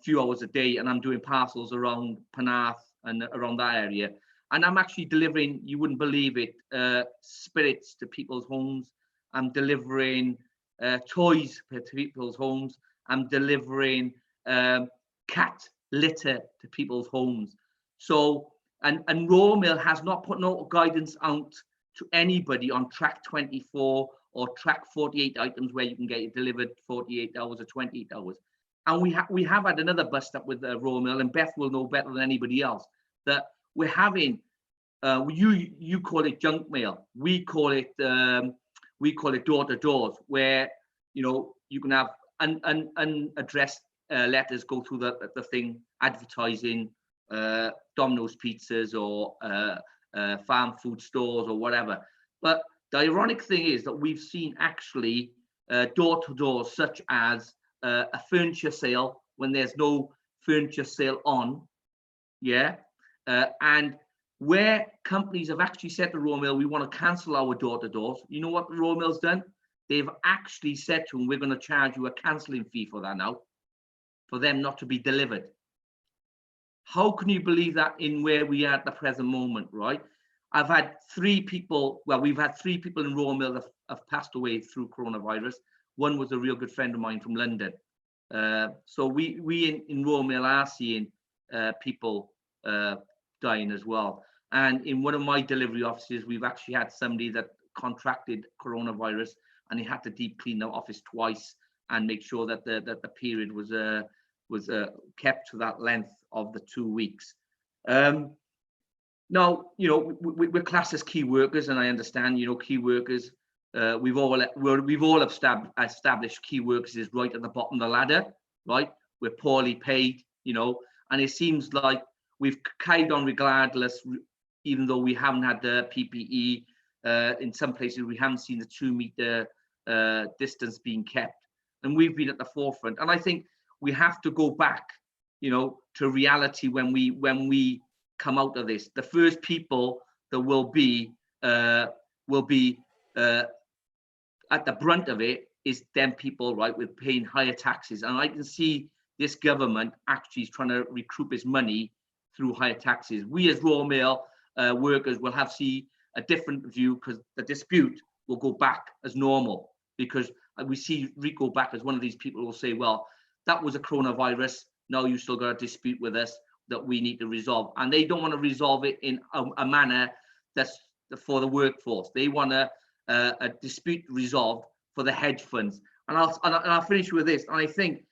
few hours a day, and I'm doing parcels around Penarth and around that area. And I'm actually delivering, you wouldn't believe it, spirits to people's homes. I'm delivering toys to people's homes. I'm delivering cat litter to people's homes. So, and Royal Mail has not put no guidance out to anybody on track 24 or track 48 items where you can get it delivered 48 hours or 28 hours. And we have had another bust up with Royal Mail, and Beth will know better than anybody else, that we're having, you call it junk mail, we call it door to doors, where, you know, you can have unaddressed letters go through the thing advertising Domino's pizzas or farm food stores or whatever. But the ironic thing is that we've seen actually door to door, such as a furniture sale when there's no furniture sale on, yeah, and where companies have actually said to Royal Mail, we want to cancel our door-to-doors. You know what the Royal Mail's done? They've actually said to them, we're going to charge you a cancelling fee for that now, for them not to be delivered. How can you believe that in where we are at the present moment, right? I've had 3 people, well, we've had 3 people in Royal Mail that have passed away through coronavirus. One was a real good friend of mine from London. So we in Royal Mail are seeing people dying as well. And in one of my delivery offices, we've actually had somebody that contracted coronavirus, and he had to deep clean the office twice and make sure that the period was kept to that length of the 2 weeks. Now, you know, we're classed as key workers, and I understand, you know, key workers. We've all established key workers is right at the bottom of the ladder, right? We're poorly paid, you know, and it seems like we've carried on regardless, even though we haven't had the PPE. In some places, we haven't seen the 2-meter distance being kept, and we've been at the forefront. And I think we have to go back, you know, to reality when we come out of this. The first people that will be at the brunt of it is them people, right, with paying higher taxes. And I can see this government actually is trying to recoup its money through higher taxes. We as Royal Mail workers will have see a different view, because the dispute will go back as normal, because we see Rico back as one of these people who will say, well, that was a coronavirus, now you still got a dispute with us that we need to resolve. And they don't want to resolve it in a manner that's for the workforce. They want a dispute resolved for the hedge funds. And I'll finish with this. And I think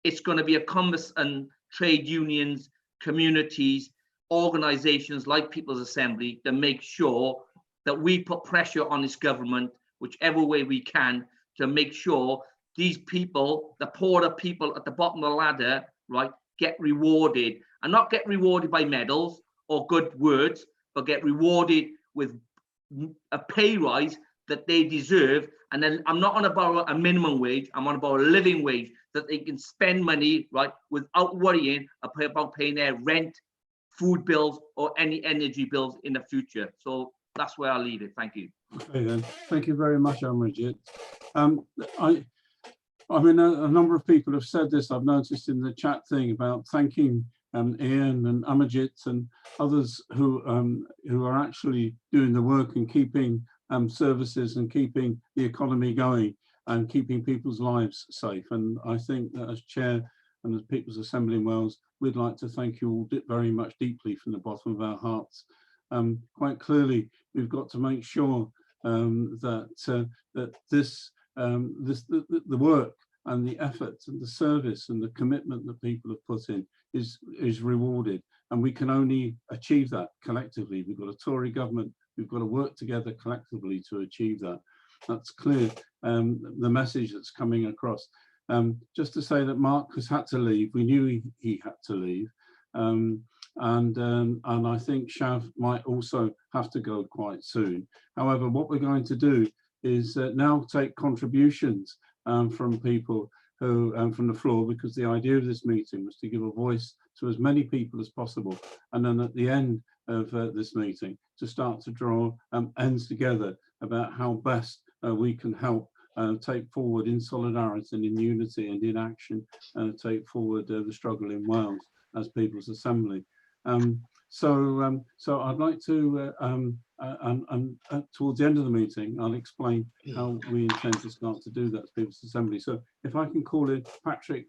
it's going to be a commerce and trade unions, communities, organizations like People's Assembly to make sure that we put pressure on this government, whichever way we can, to make sure these people, the poorer people at the bottom of the ladder, right, get rewarded, and not get rewarded by medals or good words, but get rewarded with a pay rise that they deserve. And then I'm not on about a minimum wage, I'm on about a living wage, that they can spend money, right, without worrying about paying their rent, food bills, or any energy bills in the future. So that's where I'll leave it. Thank you. Okay then, thank you very much, Amarjit. I mean, a number of people have said this, I've noticed in the chat thing, about thanking Ian and Amarjit and others who are actually doing the work and keeping services and keeping the economy going and keeping people's lives safe. And I think that as chair and as People's Assembly in Wales, we'd like to thank you all very much deeply from the bottom of our hearts. Quite clearly, we've got to make sure that the work and the effort and the service and the commitment that people have put in is rewarded. And we can only achieve that collectively. We've got a Tory government, we've got to work together collectively to achieve that. That's clear, the message that's coming across. Just to say that Mark has had to leave, we knew he had to leave. And I think Shav might also have to go quite soon. However, what we're going to do is now take contributions from people who, from the floor, because the idea of this meeting was to give a voice to as many people as possible. And then at the end of this meeting, to start to draw ends together about how best we can help take forward in solidarity and in unity and in action, take forward the struggle in Wales as People's Assembly. So I'd like to, towards the end of the meeting, I'll explain how we intend to start to do that as People's Assembly. So if I can call in Patrick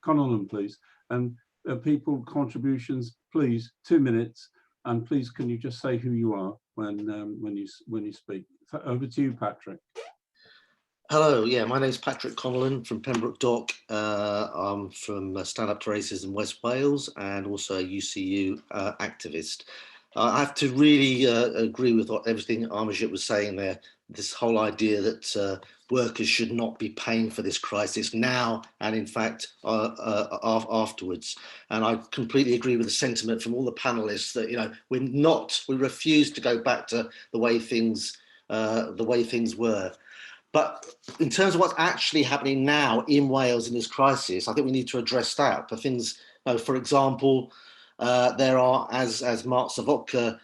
Connellan, please, and people contributions, please, 2 minutes, and please can you just say who you are when you speak. Over to you, Patrick. Hello, yeah, my name's Patrick Connellan from Pembroke Dock. I'm from Stand Up to Racism West Wales and also a UCU activist. I have to really agree with everything Amarjit was saying there. This whole idea that workers should not be paying for this crisis now and in fact afterwards. And I completely agree with the sentiment from all the panelists that, you know, we refuse to go back to the way things were. But in terms of what's actually happening now in Wales in this crisis, I think we need to address that. For things, for example, there are, as Mark Savotka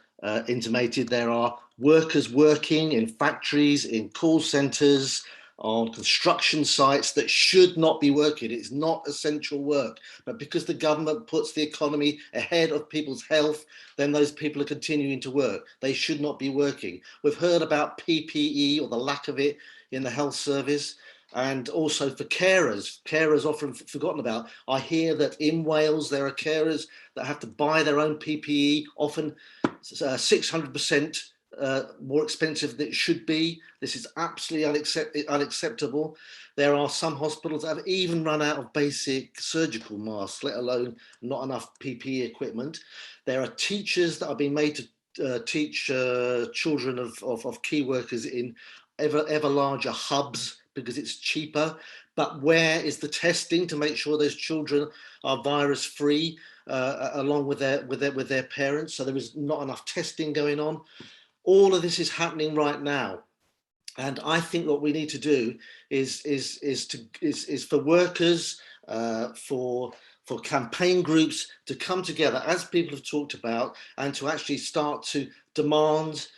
intimated, there are workers working in factories, in call centres, on construction sites that should not be working. It's not essential work, but because the government puts the economy ahead of people's health, then those people are continuing to work. They should not be working. We've heard about PPE or the lack of it in the health service, and also for carers often forgotten about. I hear that in Wales there are carers that have to buy their own PPE, often 600% more expensive than it should be. This is absolutely unacceptable. There are some hospitals that have even run out of basic surgical masks, let alone not enough PPE equipment. There are teachers that are being made to teach children of key workers in ever larger hubs because it's cheaper. But where is the testing to make sure those children are virus free along with their parents? So there is not enough testing going on. All of this is happening right now, and I think what we need to do is for workers, for campaign groups to come together, as people have talked about, and to actually start to demand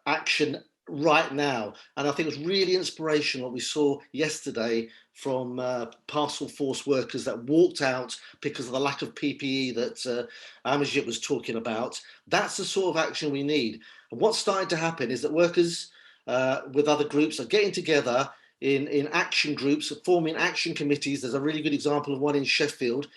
action right now. And I think it was really inspirational what we saw yesterday from parcel force workers that walked out because of the lack of PPE that Amarjit was talking about. That's the sort of action we need. And what's starting to happen is that workers with other groups are getting together in action groups, forming action committees. There's a really good example of one in Sheffield.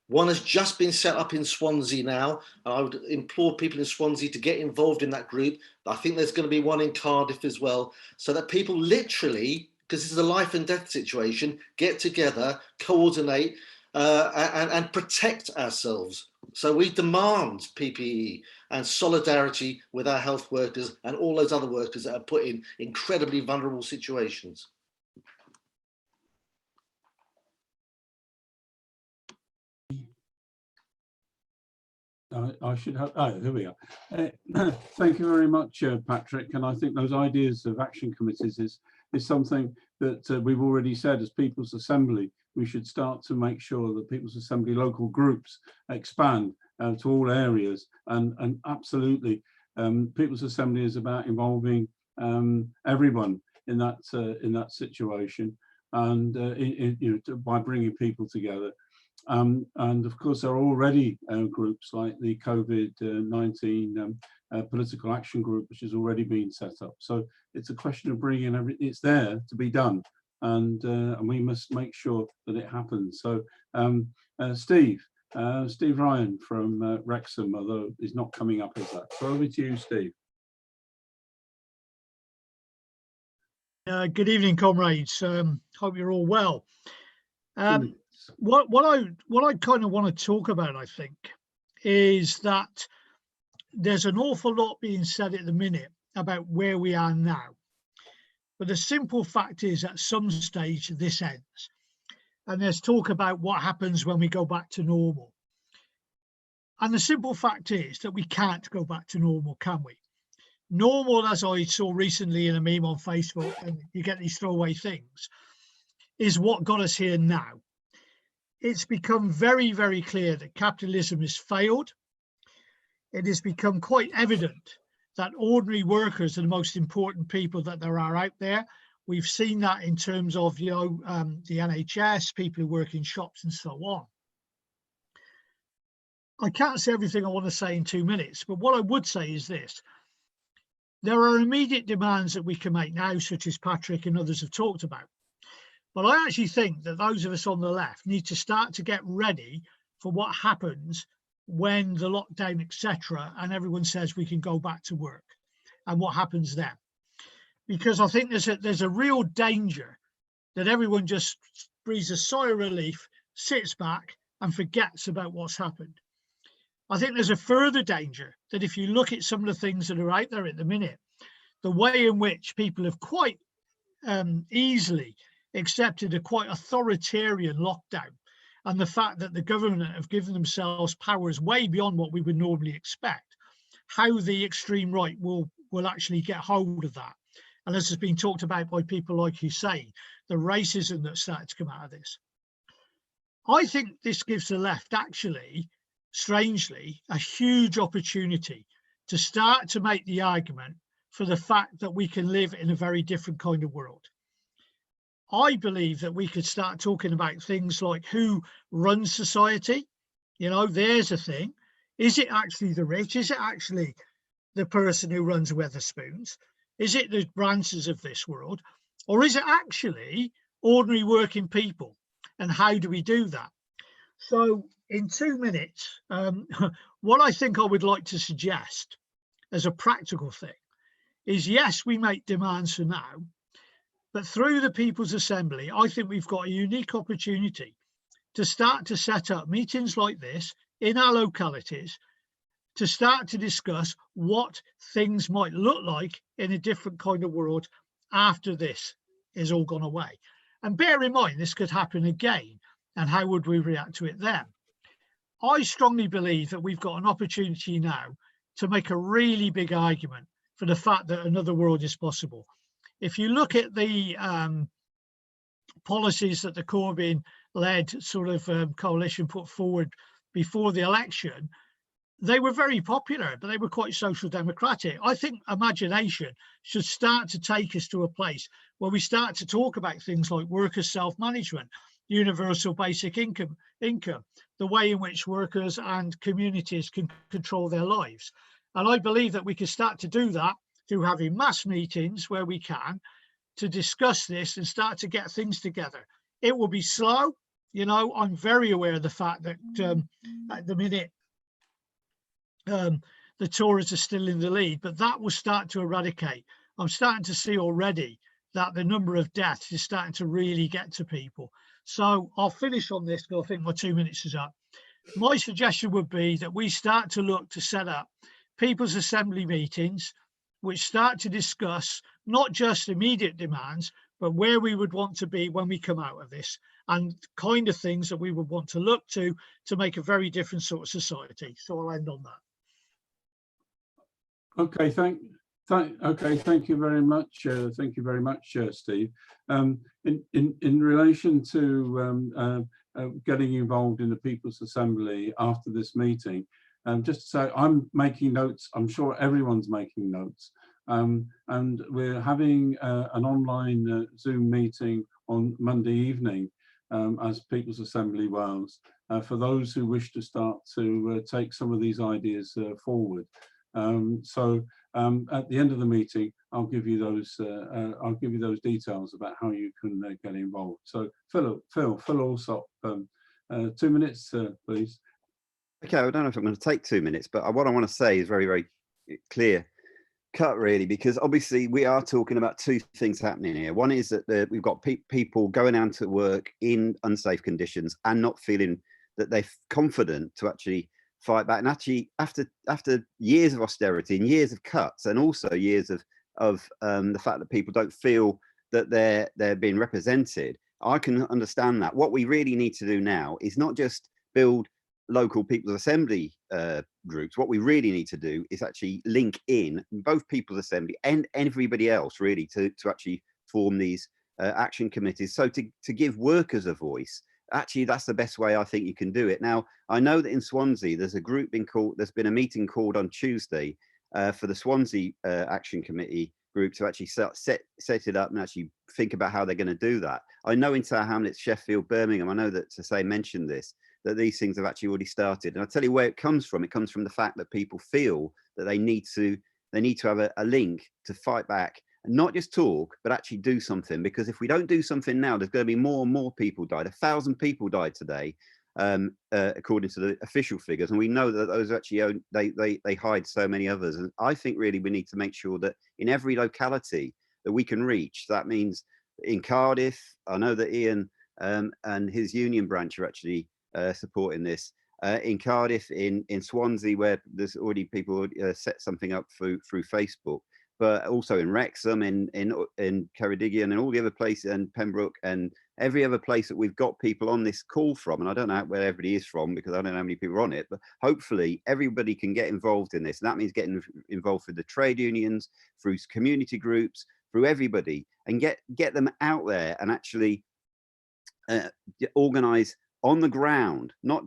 One has just been set up in Swansea now. I would implore people in Swansea to get involved in that group. I think there's going to be one in Cardiff as well, so that people literally, because this is a life and death situation, get together, coordinate and protect ourselves. So we demand PPE and solidarity with our health workers and all those other workers that are put in incredibly vulnerable situations. I should have, oh, here we are. Thank you very much, Patrick. And I think those ideas of action committees is something that we've already said as People's Assembly. We should start to make sure that People's Assembly local groups expand to all areas. And absolutely, People's Assembly is about involving everyone in that situation, and by bringing people together. And of course, there are already groups like the COVID-19 Political Action Group, which has already been set up. So it's a question of bringing everything. It's there to be done, and we must make sure that it happens. So Steve Ryan from Wrexham, although he's not coming up as that. So over to you, Steve. Good evening, comrades. Hope you're all well. What I kind of want to talk about, I think, is that there's an awful lot being said at the minute about where we are now. But the simple fact is, at some stage, this ends. And there's talk about what happens when we go back to normal. And the simple fact is that we can't go back to normal, can we? Normal, as I saw recently in a meme on Facebook, and you get these throwaway things, is what got us here now. It's become very, very clear that capitalism has failed. It has become quite evident that ordinary workers are the most important people that there are out there. We've seen that in terms of, the NHS, people who work in shops and so on. I can't say everything I want to say in 2 minutes, but what I would say is this. There are immediate demands that we can make now, such as Patrick and others have talked about. But I actually think that those of us on the left need to start to get ready for what happens when the lockdown, etc., and everyone says we can go back to work, and what happens then. Because I think there's a real danger that everyone just breathes a sigh of relief, sits back and forgets about what's happened. I think there's a further danger that if you look at some of the things that are out there at the minute, the way in which people have quite easily accepted a quite authoritarian lockdown, and the fact that the government have given themselves powers way beyond what we would normally expect, how the extreme right will actually get hold of that. And this has been talked about by people like Hussein, the racism that started to come out of this. I think this gives the left actually, strangely, a huge opportunity to start to make the argument for the fact that we can live in a very different kind of world. I believe that we could start talking about things like who runs society. There's a thing. Is it actually the rich? Is it actually the person who runs Wetherspoons? Is it the branches of this world? Or is it actually ordinary working people? And how do we do that? So in 2 minutes, what I think I would like to suggest as a practical thing is, yes, we make demands for now, but through the People's Assembly, I think we've got a unique opportunity to start to set up meetings like this in our localities, to start to discuss what things might look like in a different kind of world after this is all gone away. And bear in mind, this could happen again, and how would we react to it then? I strongly believe that we've got an opportunity now to make a really big argument for the fact that another world is possible. If you look at the policies that the Corbyn-led sort of coalition put forward before the election, they were very popular, but they were quite social democratic. I think imagination should start to take us to a place where we start to talk about things like workers' self-management, universal basic income, the way in which workers and communities can control their lives. And I believe that we can start to do that through having mass meetings where we can, to discuss this and start to get things together. It will be slow. I'm very aware of the fact that at the minute, the Tories are still in the lead, but that will start to eradicate. I'm starting to see already that the number of deaths is starting to really get to people. So I'll finish on this because I think my 2 minutes is up. My suggestion would be that we start to look to set up People's Assembly meetings, which start to discuss not just immediate demands, but where we would want to be when we come out of this, and kind of things that we would want to look to make a very different sort of society. So I'll end on that. Okay, thank you very much. Thank you very much, Steve. In relation to getting involved in the People's Assembly after this meeting, just to say, I'm making notes. I'm sure everyone's making notes. And we're having an online Zoom meeting on Monday evening as People's Assembly Wales for those who wish to start to take some of these ideas forward. So at the end of the meeting, I'll give you those details about how you can get involved. So Phil Alsop, 2 minutes, please. Okay, I don't know if I'm going to take 2 minutes, but what I want to say is very, very clear. cut really, because obviously we are talking about two things happening here. One is that we've got people going out to work in unsafe conditions and not feeling that they're confident to actually fight back. And actually, after years of austerity and years of cuts, and also years of the fact that people don't feel that they're being represented, I can understand that. What we really need to do now is not just build local People's Assembly groups. What we really need to do is actually link in both People's Assembly and everybody else really to actually form these action committees. So to give workers a voice, actually that's the best way I think you can do it. Now, I know that in Swansea, there's been a meeting called on Tuesday for the Swansea Action Committee group to actually set it up and actually think about how they're going to do that. I know in Tower Hamlets, Sheffield, Birmingham, I know that Sasay mentioned this, that these things have actually already started. And I'll tell you where it comes from. It comes from the fact that people feel that they need to have a link to fight back and not just talk, but actually do something. Because if we don't do something now, there's going to be more and more people died. 1,000 people died today, according to the official figures. And we know that those actually, they hide so many others. And I think really we need to make sure that in every locality that we can reach, that means in Cardiff, I know that Ian and his union branch are actually supporting this. In Cardiff, in Swansea, where there's already people set something up through Facebook, but also in Wrexham, in Ceredigion, and all the other places, and Pembroke, and every other place that we've got people on this call from. And I don't know where everybody is from because I don't know how many people are on it, but hopefully everybody can get involved in this. And that means getting involved with the trade unions, through community groups, through everybody, and get them out there and actually organize on the ground, not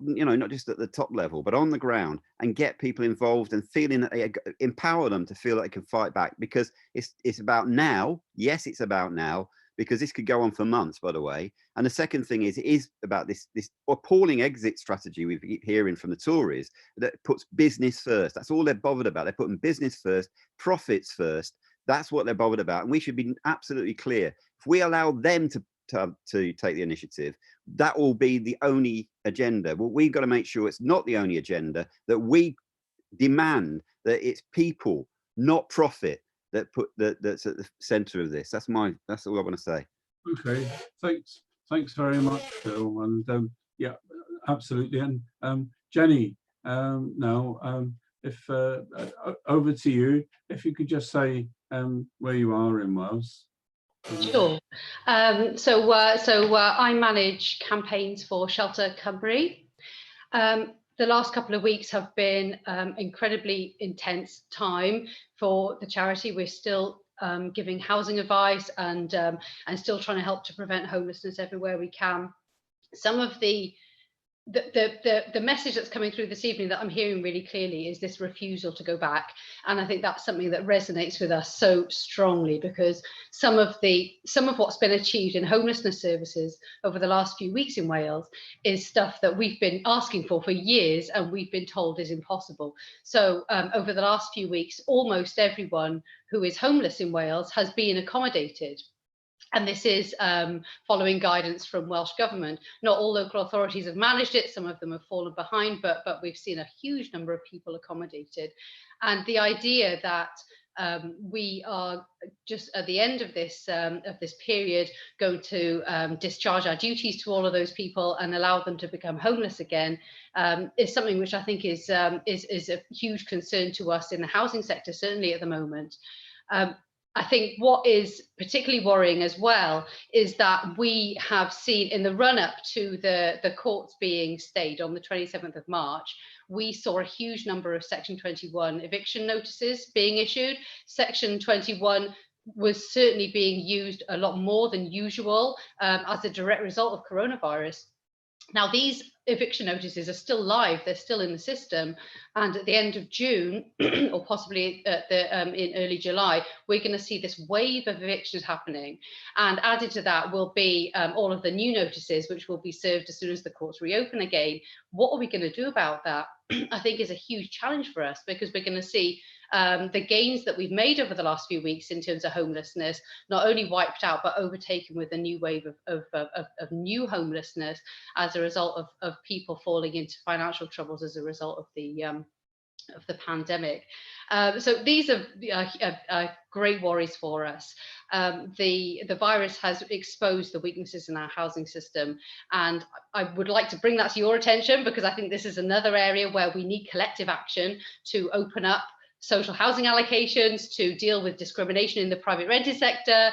just at the top level, but on the ground, and get people involved and feeling that they empower them to feel that they can fight back, because it's about now. Yes, it's about now, because this could go on for months, by the way. And the second thing is, it is about this appalling exit strategy we keep hearing from the Tories that puts business first. That's all they're bothered about. They're putting business first, profits first. That's what they're bothered about. And we should be absolutely clear. If we allow them to take the initiative, that will be the only agenda. Well, we've got to make sure it's not the only agenda, that we demand that it's people, not profit, that's at the center of this. That's all I want to say. Okay, thanks very much, Phil. And yeah, absolutely. And Jenny, now if over to you, if you could just say where you are in Wales. Sure. So I manage campaigns for Shelter Cymru. The last couple of weeks have been incredibly intense time for the charity. We're still giving housing advice and still trying to help to prevent homelessness everywhere we can. Some of the message that's coming through this evening that I'm hearing really clearly is this refusal to go back. And I think that's something that resonates with us so strongly, because some of what's been achieved in homelessness services over the last few weeks in Wales is stuff that we've been asking for years and we've been told is impossible. So over the last few weeks, almost everyone who is homeless in Wales has been accommodated. And this is following guidance from Welsh Government. Not all local authorities have managed it. Some of them have fallen behind, but we've seen a huge number of people accommodated. And the idea that we are just at the end of this period going to discharge our duties to all of those people and allow them to become homeless again is something which I think is a huge concern to us in the housing sector, certainly at the moment. I think what is particularly worrying as well is that we have seen in the run-up to the courts being stayed on the 27th of March, we saw a huge number of Section 21 eviction notices being issued. Section 21 was certainly being used a lot more than usual as a direct result of coronavirus. Now, these eviction notices are still live, they're still in the system, and at the end of June, or possibly in early July, we're going to see this wave of evictions happening. And added to that will be all of the new notices, which will be served as soon as the courts reopen again. What are we going to do about that? I think is a huge challenge for us, because we're going to see the gains that we've made over the last few weeks in terms of homelessness not only wiped out but overtaken with a new wave of new homelessness as a result of people falling into financial troubles as a result of the the pandemic. So these are great worries for us. The virus has exposed the weaknesses in our housing system, and I would like to bring that to your attention, because I think this is another area where we need collective action to open up social housing allocations, to deal with discrimination in the private rented sector,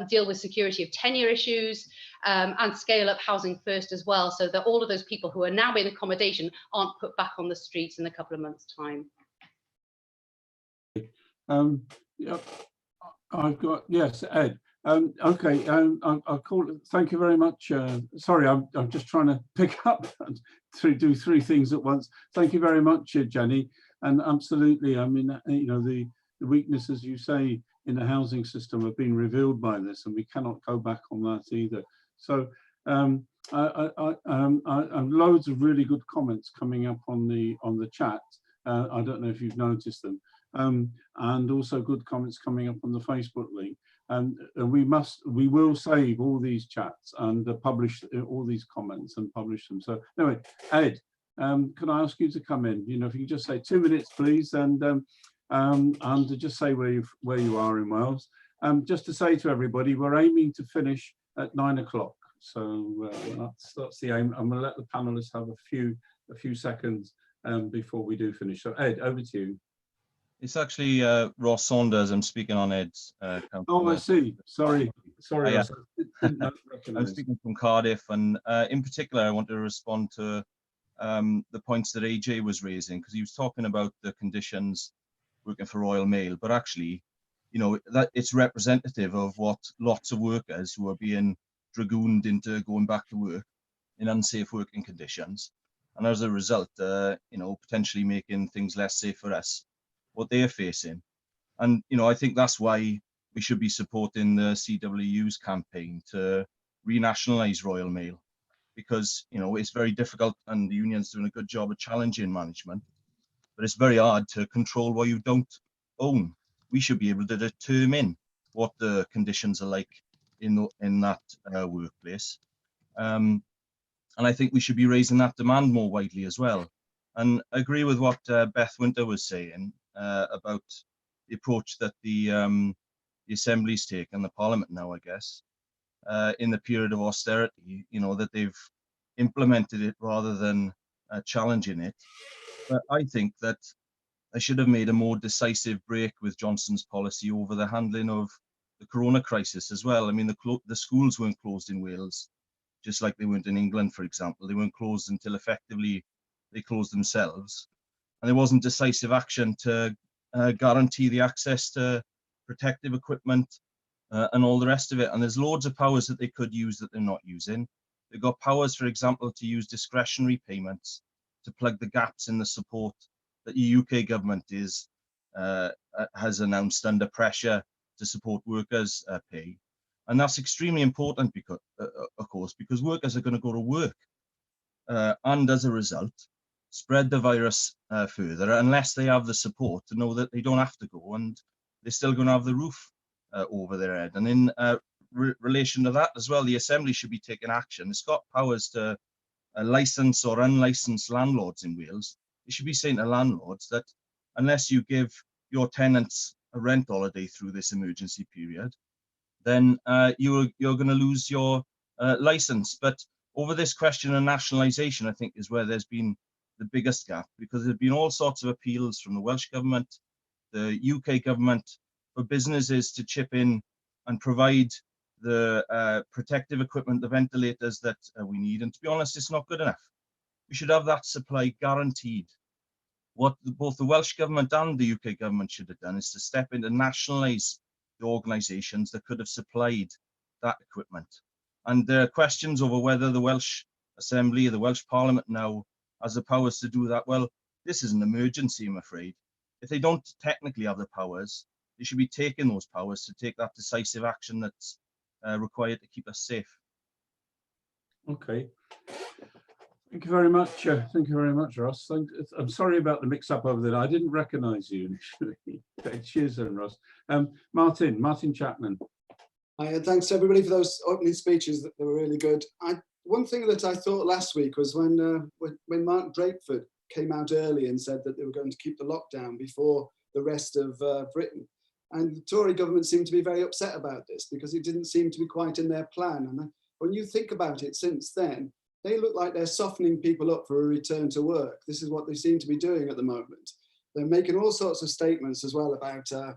deal with security of tenure issues, and scale up housing first as well, so that all of those people who are now in accommodation aren't put back on the streets in a couple of months' time. Yeah, I've got, yes, Ed. Okay, I'll call it. Thank you very much. Sorry, I'm just trying to pick up to do three things at once. Thank you very much, Jenny. And absolutely, I mean, you know, the weaknesses you say in the housing system have been revealed by this, and we cannot go back on that either. So loads of really good comments coming up on the chat. I don't know if you've noticed them. And also good comments coming up on the Facebook link. And we will save all these chats and publish all these comments and publish them. So anyway, Ed, can I ask you to come in? You know, if you can just say 2 minutes, please, and to just say where you are in Wales. Just to say to everybody, we're aiming to finish at 9 o'clock. So that's the aim. I'm going to let the panelists have a few seconds before we do finish. So Ed, over to you. It's actually Ross Saunders. I'm speaking on Ed's. Oh, I see. Sorry, Ross. I'm speaking from Cardiff, and in particular, I want to respond to the points that AJ was raising, because he was talking about the conditions working for Royal Mail, but actually, you know, that it's representative of what lots of workers who are being dragooned into going back to work in unsafe working conditions, and as a result, you know, potentially making things less safe for us, what they're facing. And, you know, I think that's why we should be supporting the CWU's campaign to renationalise Royal Mail, because, you know, it's very difficult, and the union's doing a good job of challenging management, but it's very hard to control what you don't own. We should be able to determine what the conditions are like in that workplace. And I think we should be raising that demand more widely as well. And I agree with what Beth Winter was saying about the approach that the Assembly's taken, the Parliament now, I guess, in the period of austerity, you know, that they've implemented it rather than challenging it. But I think that they should have made a more decisive break with Johnson's policy over the handling of the corona crisis as well. I mean, the schools weren't closed in Wales, just like they weren't in England, for example. They weren't closed until effectively they closed themselves. And there wasn't decisive action to guarantee the access to protective equipment and all the rest of it. And there's loads of powers that they could use that they're not using. They've got powers, for example, to use discretionary payments to plug the gaps in the support that the UK government has announced under pressure to support workers' pay. And that's extremely important because, of course, because workers are going to go to work and as a result, spread the virus further unless they have the support to know that they don't have to go and they're still going to have the roof over their head. And in relation to that as well, the Assembly should be taking action. It's got powers to licensed or unlicensed landlords in Wales. It should be saying to landlords that unless you give your tenants a rent holiday through this emergency period, then you're going to lose your license. But over this question of nationalisation, I think is where there's been the biggest gap, because there's been all sorts of appeals from the Welsh government, the UK government, for businesses to chip in and provide the protective equipment, the ventilators that we need. And to be honest, it's not good enough. We should have that supply guaranteed. What both the Welsh government and the UK government should have done is to step in and nationalise the organisations that could have supplied that equipment. And there are questions over whether the Welsh Assembly or the Welsh Parliament now has the powers to do that. Well, this is an emergency, I'm afraid. If they don't technically have the powers, they should be taking those powers to take that decisive action that's required to keep us safe. Okay. Thank you very much. Thank you very much, Ross. I'm sorry about the mix-up over there. I didn't recognise you initially. Cheers, then, Ross. Martin Chapman. Thanks everybody for those opening speeches. They were really good. One thing that I thought last week was when Mark Drakeford came out early and said that they were going to keep the lockdown before the rest of Britain. And the Tory government seemed to be very upset about this because it didn't seem to be quite in their plan. And when you think about it since then, they look like they're softening people up for a return to work. This is what they seem to be doing at the moment. They're making all sorts of statements as well about the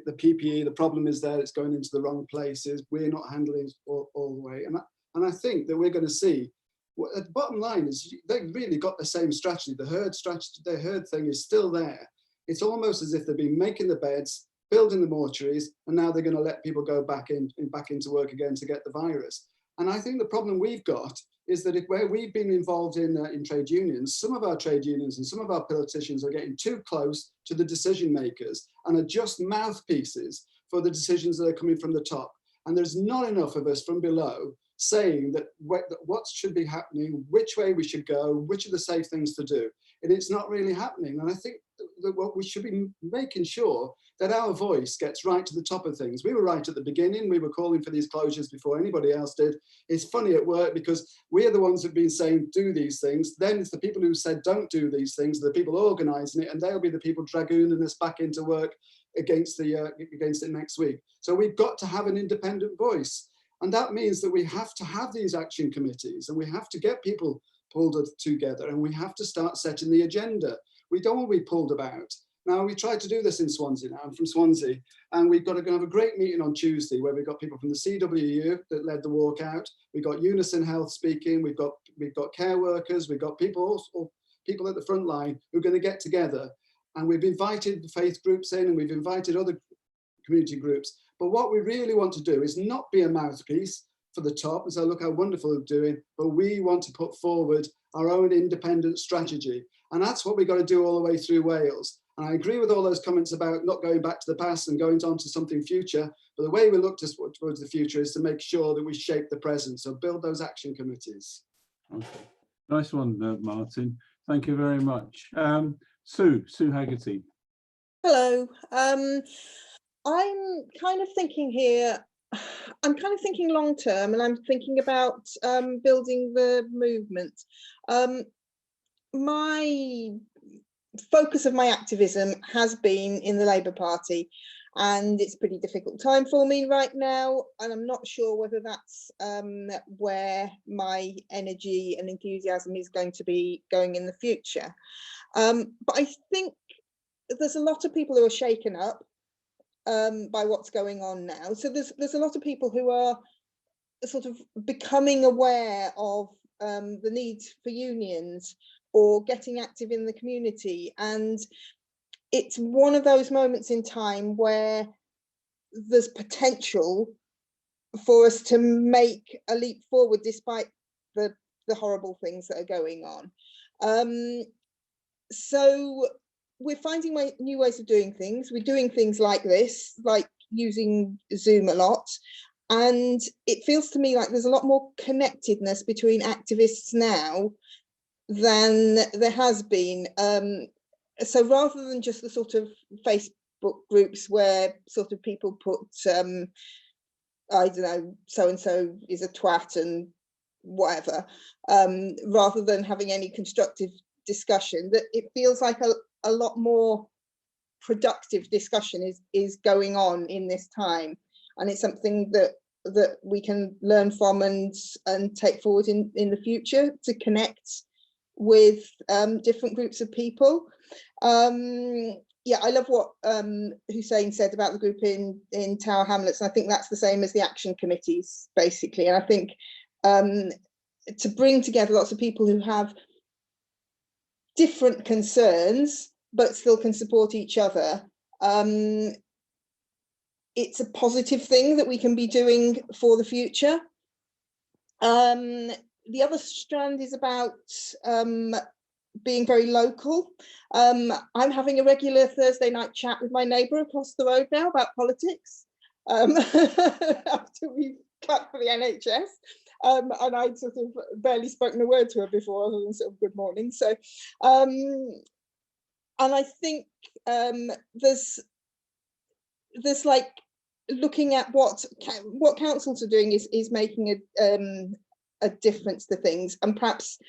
PPE. The problem is there, it's going into the wrong places. We're not handling it all the way. And I think that we're going to see, the bottom line is they've really got the same strategy. The herd strategy, the herd thing is still there. It's almost as if they've been making the beds, building the mortuaries, and now they're going to let people go back into work again to get the virus. And I think the problem we've got is that where we've been involved in trade unions, some of our trade unions and some of our politicians are getting too close to the decision makers and are just mouthpieces for the decisions that are coming from the top. And there's not enough of us from below saying that what should be happening, which way we should go, which are the safe things to do. And it's not really happening. And I think that what we should be making sure that our voice gets right to the top of things. We were right at the beginning. We were calling for these closures before anybody else did. It's funny at work because we're the ones who've been saying do these things. Then it's the people who said don't do these things, the people organising it, and they'll be the people dragooning us back into work against it next week. So we've got to have an independent voice. And that means that we have to have these action committees and we have to get people pulled together and we have to start setting the agenda. We don't want to be pulled about. Now, we tried to do this in Swansea now. I'm from Swansea, and we've got to go have a great meeting on Tuesday where we've got people from the CWU that led the walkout. We've got Unison Health speaking. We've got care workers. We've got people at the front line who are going to get together. And we've invited the faith groups in and we've invited other community groups. But what we really want to do is not be a mouthpiece for the top and say, look how wonderful they're doing, but we want to put forward our own independent strategy. And that's what we've got to do all the way through Wales. And I agree with all those comments about not going back to the past and going on to something future. But the way we look towards the future is to make sure that we shape the present. So build those action committees. Okay. Nice one, Martin. Thank you very much. Sue Haggerty. Hello. I'm kind of thinking here, I'm kind of thinking long term, and I'm thinking about building the movement. My focus of my activism has been in the Labour Party, and it's a pretty difficult time for me right now, and I'm not sure whether that's where my energy and enthusiasm is going to be going in the future. But I think there's a lot of people who are shaken up by what's going on now. So there's a lot of people who are sort of becoming aware of the need for unions or getting active in the community. And it's one of those moments in time where there's potential for us to make a leap forward despite the horrible things that are going on. So we're finding new ways of doing things. We're doing things like this, like using Zoom a lot. And it feels to me like there's a lot more connectedness between activists now than there has been. So rather than just the sort of Facebook groups where sort of people put, I don't know, so-and-so is a twat and whatever, rather than having any constructive discussion, that it feels like a lot more productive discussion is going on in this time, and it's something that we can learn from and take forward in the future to connect with different groups of people. Yeah, I love what Hussein said about the group in Tower Hamlets, and I think that's the same as the action committees basically. And I think to bring together lots of people who have different concerns but still can support each other, it's a positive thing that we can be doing for the future. The other strand is about being very local. I'm having a regular Thursday night chat with my neighbour across the road now about politics, after we've clapped for the NHS. And I'd sort of barely spoken a word to her before, other than sort of good morning. So, and I think there's like looking at what councils are doing is making a difference to things, and perhaps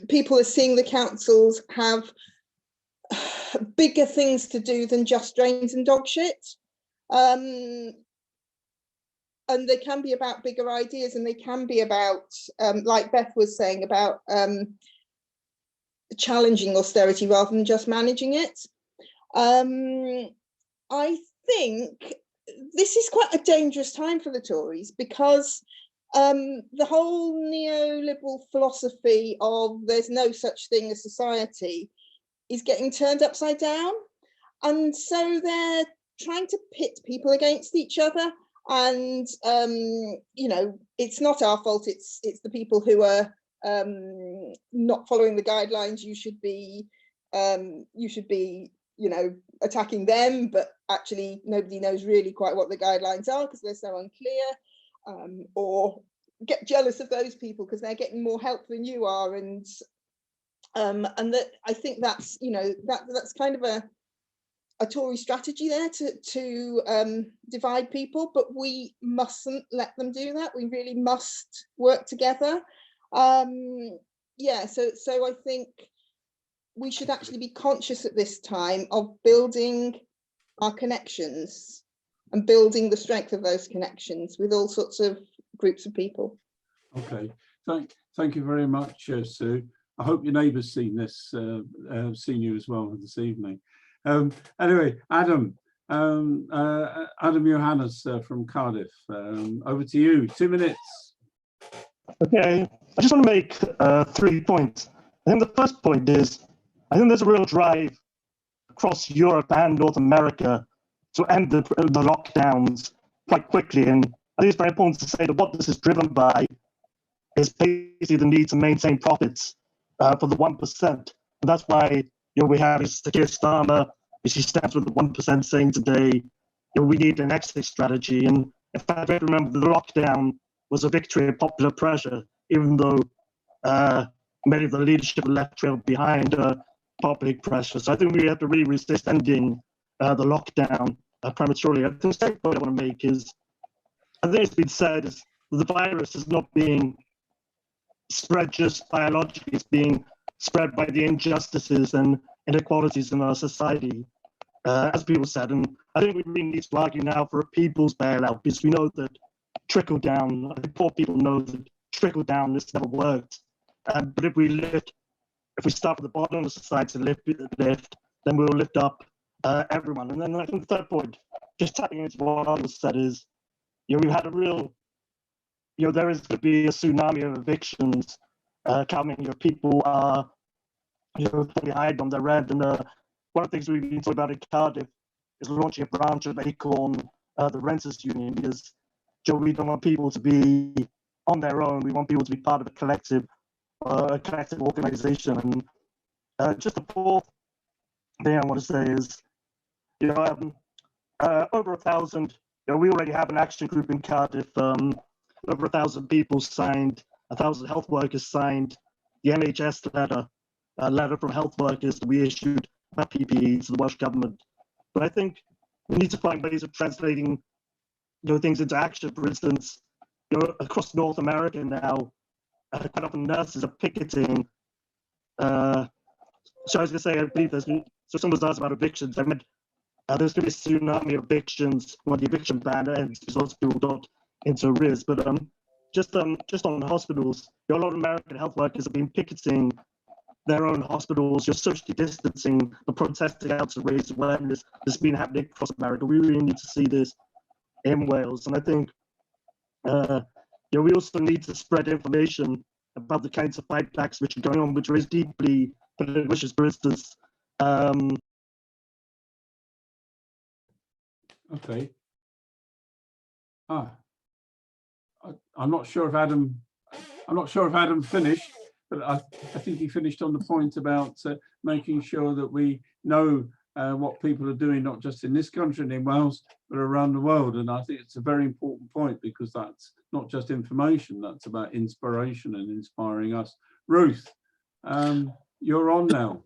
people are seeing the councils have bigger things to do than just drains and dog shit. And they can be about bigger ideas, and they can be about, like Beth was saying, about challenging austerity rather than just managing it. I think this is quite a dangerous time for the Tories, because the whole neoliberal philosophy of there's no such thing as society is getting turned upside down. And so they're trying to pit people against each other. And, you know, it's not our fault. It's the people who are not following the guidelines. You should be, you know, attacking them, but actually nobody knows really quite what the guidelines are because they're so unclear, or get jealous of those people because they're getting more help than you are. And that, I think that's, you know, that's kind of a Tory strategy there to divide people, but we mustn't let them do that. We really must work together. Yeah, so I think we should actually be conscious at this time of building our connections and building the strength of those connections with all sorts of groups of people. Okay, thank you very much, Sue. I hope your neighbours seen this, seen you as well this evening. Anyway, Adam Johannes from Cardiff, over to you, 2 minutes. Okay, I just want to make 3 points. I think the first point is, I think there's a real drive across Europe and North America to end the lockdowns quite quickly. And I think it's very important to say that what this is driven by is basically the need to maintain profits for the 1%. And that's why, you know, we have Keir Starmer, she stands with the 1% saying today, you know, we need an exit strategy. And in fact, I remember the lockdown was a victory of popular pressure, even though many of the leadership left trailed behind public pressure. So I think we have to really resist ending the lockdown prematurely. I think the second point I want to make is, I think it's been said, is the virus is not being spread just biologically, it's being spread by the injustices and inequalities in our society, as people said. And I think we really need to argue now for a people's bailout, because we know that trickle down, I think poor people know that trickle down has never worked. But if we start at the bottom of society to lift, then we'll lift up everyone. And then I think the third point, just tapping into what I was said, is, you know, we've had a real, you know, there is going to be a tsunami of evictions coming. You know, people are, you know, behind on their rent. And one of the things we've been talking about in Cardiff is launching a branch of Acorn, the Renters Union, because, you know, we don't want people to be on their own. We want people to be part of a collective organisation. And just the fourth thing I want to say is, you know, over 1,000. You know, we already have an action group in Cardiff. Over 1,000 people signed, 1,000 health workers signed the NHS letter, a letter from health workers that we issued about PPE to the Welsh Government. But I think we need to find ways of translating, you know, things into action. For instance, you know, across North America now, quite often nurses are picketing. So I was going to say, I believe there's, so someone was asked about evictions. I meant there's going to be a tsunami of evictions when the eviction ban ends, because lots of people got into arrears. But just on hospitals, you know, a lot of American health workers have been picketing their own hospitals, you're socially distancing, but protesting out to raise awareness that's been happening across America. We really need to see this in Wales. And I think you know, we also need to spread information about the kinds of fight backs which are going on, which are deeply political, which is, for instance, okay. I'm not sure if Adam finished, but I think he finished on the point about making sure that we know what people are doing, not just in this country and in Wales, but around the world. And I think it's a very important point, because that's not just information, that's about inspiration and inspiring us. Ruth, you're on now.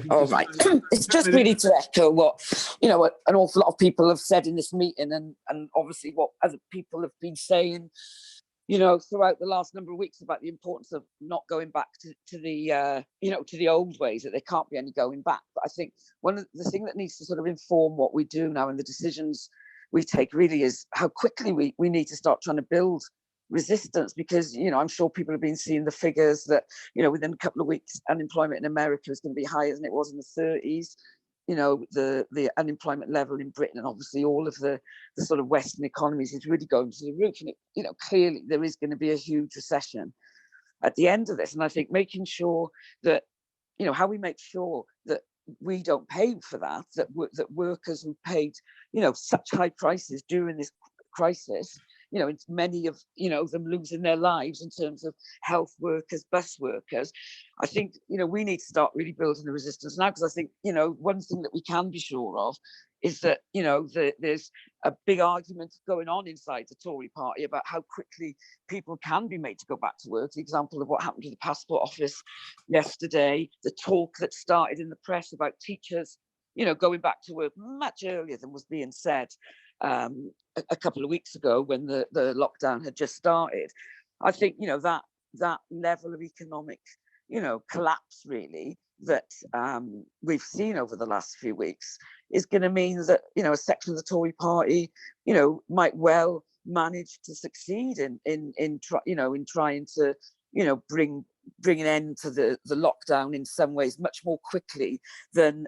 All right, it's just really to echo what, you know, what an awful lot of people have said in this meeting, and obviously what other people have been saying you know, throughout the last number of weeks about the importance of not going back to the, you know, to the old ways, that there can't be any going back. But I think one of the things that needs to sort of inform what we do now and the decisions we take really is how quickly we need to start trying to build resistance, because, you know, I'm sure people have been seeing the figures that, you know, within a couple of weeks, unemployment in America is going to be higher than it was in the 30s. You know, the unemployment level in Britain and obviously all of the sort of Western economies is really going to the roof. And, you know, clearly there is going to be a huge recession at the end of this. And I think making sure that, you know, how we make sure that we don't pay for that, that workers who paid, you know, such high prices during this crisis, you know, it's many of, you know, them losing their lives in terms of health workers, bus workers. I think, you know, we need to start really building the resistance now, because I think, you know, one thing that we can be sure of is that, you know, there's a big argument going on inside the Tory party about how quickly people can be made to go back to work. The example of what happened to the Passport Office yesterday, the talk that started in the press about teachers, you know, going back to work much earlier than was being said a couple of weeks ago when the lockdown had just started. I think, you know, that level of economic, you know, collapse really that we've seen over the last few weeks is going to mean that, you know, a section of the Tory party, you know, might well manage to succeed in trying to, you know, bring an end to the lockdown in some ways much more quickly than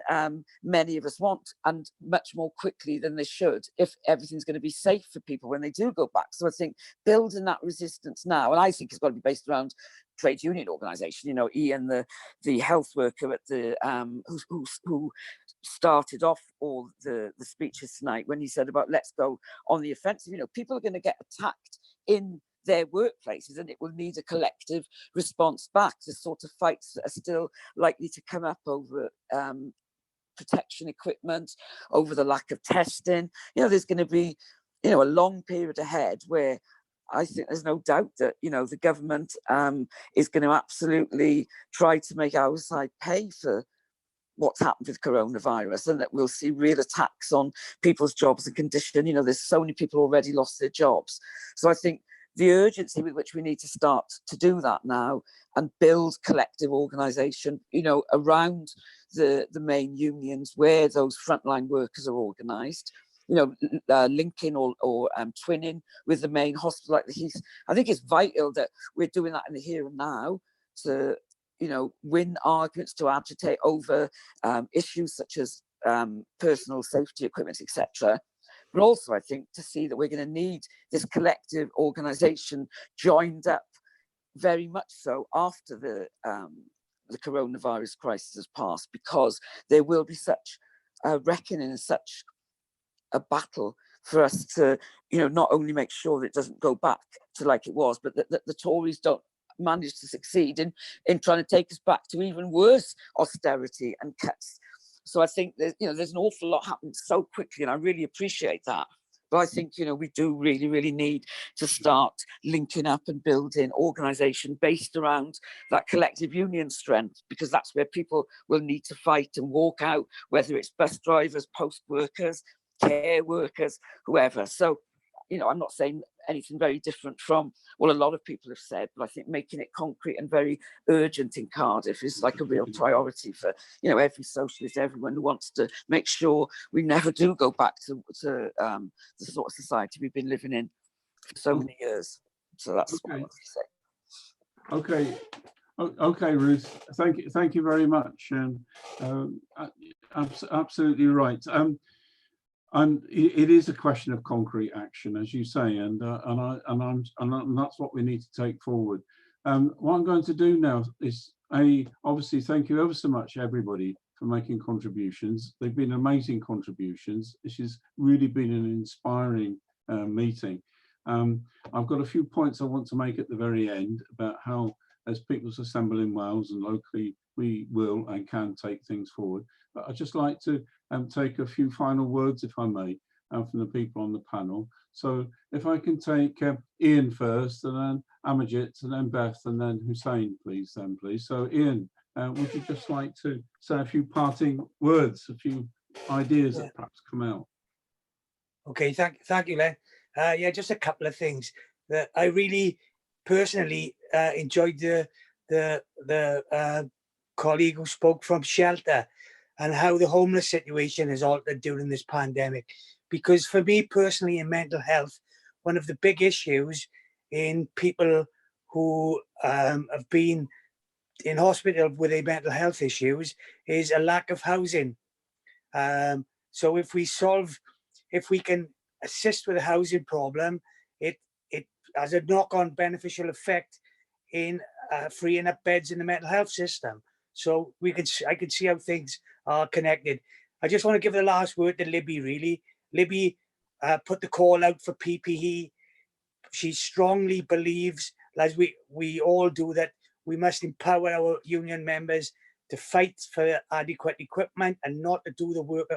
many of us want, and much more quickly than they should, if everything's going to be safe for people when they do go back. So I think building that resistance now, and I think it's got to be based around trade union organisation. You know, Ian, the health worker at the who started off all the speeches tonight when he said about let's go on the offensive. You know, people are going to get attacked in their workplaces, and it will need a collective response back. The sort of fights that are still likely to come up over protection equipment, over the lack of testing. You know, there's going to be, you know, a long period ahead where I think there's no doubt that, you know, the government is going to absolutely try to make our side pay for what's happened with coronavirus, and that we'll see real attacks on people's jobs and condition. You know, there's so many people already lost their jobs. So I think the urgency with which we need to start to do that now and build collective organisation, you know, around the main unions where those frontline workers are organised, you know, linking or twinning with the main hospital like the Heath. I think it's vital that we're doing that in the here and now to, you know, win arguments, to agitate over issues such as personal safety equipment, etc. But also, I think, to see that we're going to need this collective organisation joined up very much so after the coronavirus crisis has passed, because there will be such a reckoning and such a battle for us to, you know, not only make sure that it doesn't go back to like it was, but that the Tories don't manage to succeed in trying to take us back to even worse austerity and cuts. So I think there's, you know, there's an awful lot happening so quickly, and I really appreciate that. But I think, you know, we do really, really need to start linking up and building organisation based around that collective union strength, because that's where people will need to fight and walk out, whether it's bus drivers, post workers, care workers, whoever. So, you know, I'm not saying anything very different from what a lot of people have said, but I think making it concrete and very urgent in Cardiff is like a real priority for, you know, every socialist, everyone who wants to make sure we never do go back to the sort of society we've been living in for so many years. So that's what I want to say. Okay, Ruth. Thank you very much. Absolutely right. And it is a question of concrete action, as you say, and that's what we need to take forward. What I'm going to do now is obviously thank you ever so much, everybody, for making contributions. They've been amazing contributions. This has really been an inspiring meeting. I've got a few points I want to make at the very end about how, as People's Assembly in Wales and locally, we will and can take things forward. But I'd just like to take a few final words, if I may, from the people on the panel. So if I can take Ian first, and then Amajit, and then Beth, and then Hussein, please. So Ian, would you just like to say a few parting words, a few ideas that perhaps come out? Okay, thank you, Len. Yeah, just a couple of things that I really personally enjoyed the colleague who spoke from Shelter and how the homeless situation has altered during this pandemic. Because for me personally, in mental health, one of the big issues in people who have been in hospital with their mental health issues is a lack of housing. So if we can assist with the housing problem, it has a knock-on beneficial effect in freeing up beds in the mental health system. So I could see how things are connected. I just want to give the last word to Libby, really. Libby put the call out for PPE. She strongly believes, as we all do, that we must empower our union members to fight for adequate equipment and not to do the work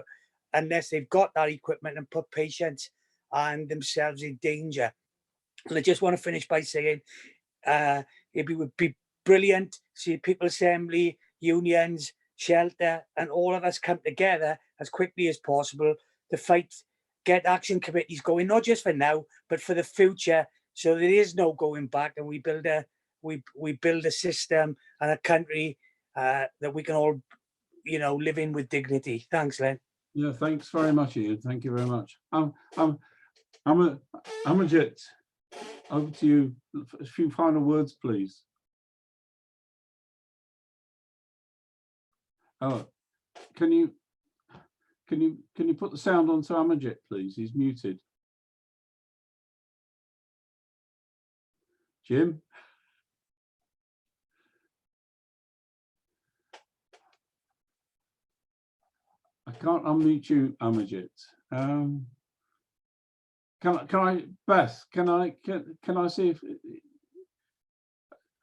unless they've got that equipment and put patients and themselves in danger. And I just want to finish by saying it would be brilliant to see People's Assembly, unions, Shelter, and all of us come together as quickly as possible to fight, get action committees going, not just for now, but for the future, so there is no going back, and we build a system and a country that we can all, live in with dignity. Thanks, Len. Yeah, thanks very much, Ian. Thank you very much. Amarjit, over to you. A few final words, please. Oh, can you put the sound on to Amarjit, please? He's muted. Jim? I can't unmute you, Amarjit. Can I, Beth? Can I see if?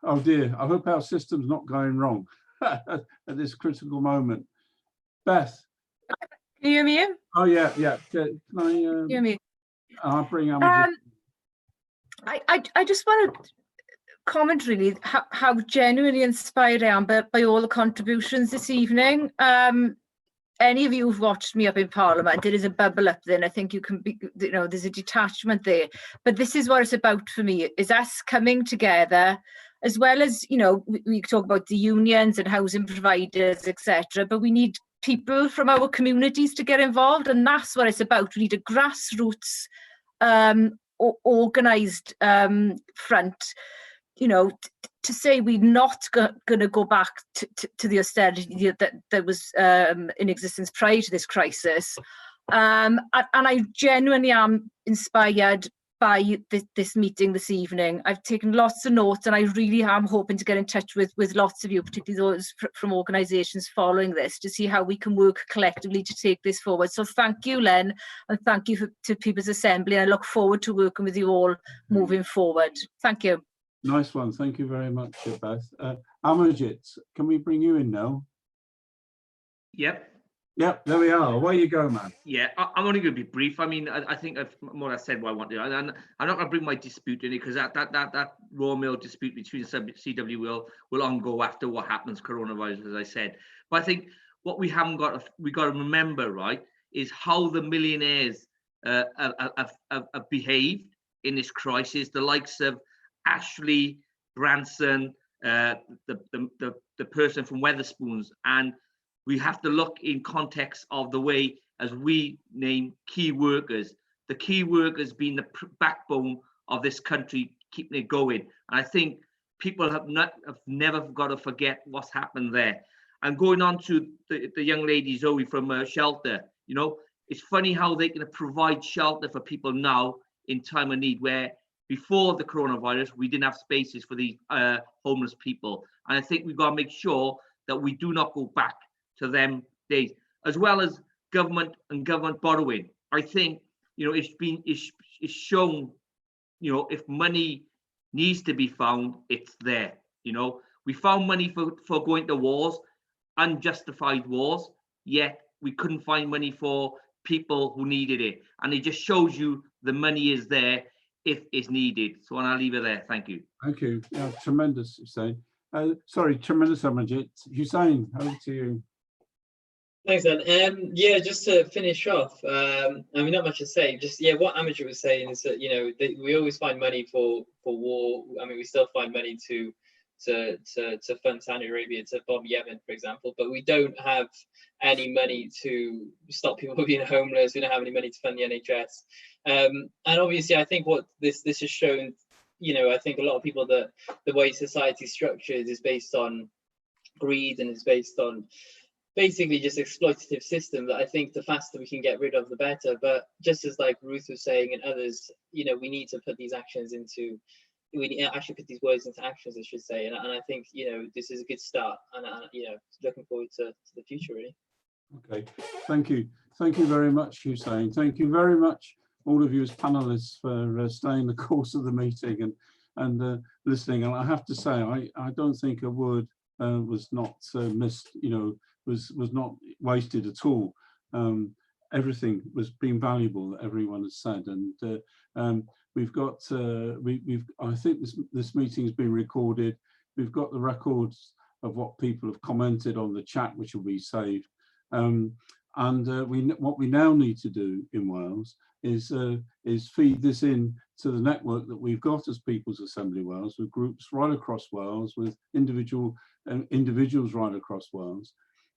Oh dear! I hope our system's not going wrong at this critical moment. Beth, can you hear me? Oh yeah. Can I? Hear me? I'll bring Amarjit. I just want to comment really how genuinely inspired I am by all the contributions this evening. Any of you who've watched me up in Parliament, there is a bubble up there, and I think you can be, there's a detachment there. But this is what it's about for me, is us coming together, as well as, we talk about the unions and housing providers, etc. But we need people from our communities to get involved, and that's what it's about. We need a grassroots, organised front, to say we're not going to go back to the austerity that was in existence prior to this crisis. And I genuinely am inspired by this meeting this evening. I've taken lots of notes, and I really am hoping to get in touch with lots of you, particularly those from organisations following this, to see how we can work collectively to take this forward. So thank you, Len, and thank you to People's Assembly. And I look forward to working with you all moving forward. Thank you. Nice one. Thank you very much, Beth. Amarjit, can we bring you in now? Yep. Yep, there we are. Away you go, man. Yeah, I'm only going to be brief. I mean, I think I've more or less said what I want to. And I'm not going to bring my dispute in it, because that raw mill dispute between CW will on go after what happens coronavirus, as I said. But I think what we got to remember, right, is how the millionaires have behaved in this crisis. The likes of Ashley, Branson, the person from Wetherspoons, and we have to look in context of the way, as we name key workers, the key workers being the backbone of this country, keeping it going. And I think people have never got to forget what's happened there. And going on to the young lady Zoe from Shelter, it's funny how they can provide shelter for people now in time of need, where before the coronavirus, we didn't have spaces for these homeless people. And I think we've got to make sure that we do not go back to them days, as well as government and government borrowing. I think, it's shown, if money needs to be found, it's there. We found money for going to wars, unjustified wars, yet we couldn't find money for people who needed it. And it just shows you the money is there if it's needed. So I'll leave it there. Thank you. Thank you. Yeah, tremendous, Hussein. Sorry, tremendous, Amarjit. Hussein, over to you. Thanks, Dan. Yeah, just to finish off, I mean, not much to say. Just what Amateur was saying is that we always find money for war. I mean, we still find money to fund Saudi Arabia, to bomb Yemen, for example, but we don't have any money to stop people being homeless. We don't have any money to fund the NHS, and obviously, I think what this has shown, I think a lot of people that the way society is structured is based on greed and is based on basically just exploitative system that I think the faster we can get rid of, the better. But just as like Ruth was saying and others, we need to put these actions into, we need actually put these words into actions, I should say. And I think, this is a good start, and looking forward to the future, really. Okay, thank you. Thank you very much, Hussein. Thank you very much, all of you as panelists, for staying the course of the meeting and listening. And I have to say, I don't think a word was not missed, was not wasted at all. Everything was being valuable that everyone has said, and we've got I think this meeting has been recorded. We've got the records of what people have commented on the chat, which will be saved. What we now need to do in Wales is feed this in to the network that we've got as People's Assembly Wales, with groups right across Wales, with individuals right across Wales,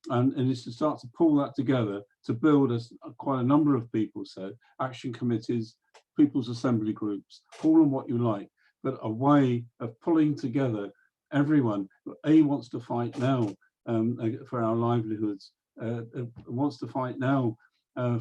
and it's to start to pull that together to build quite a number of people said action committees, People's Assembly groups, call them what you like, but a way of pulling together everyone who wants to fight now for our livelihoods, wants to fight now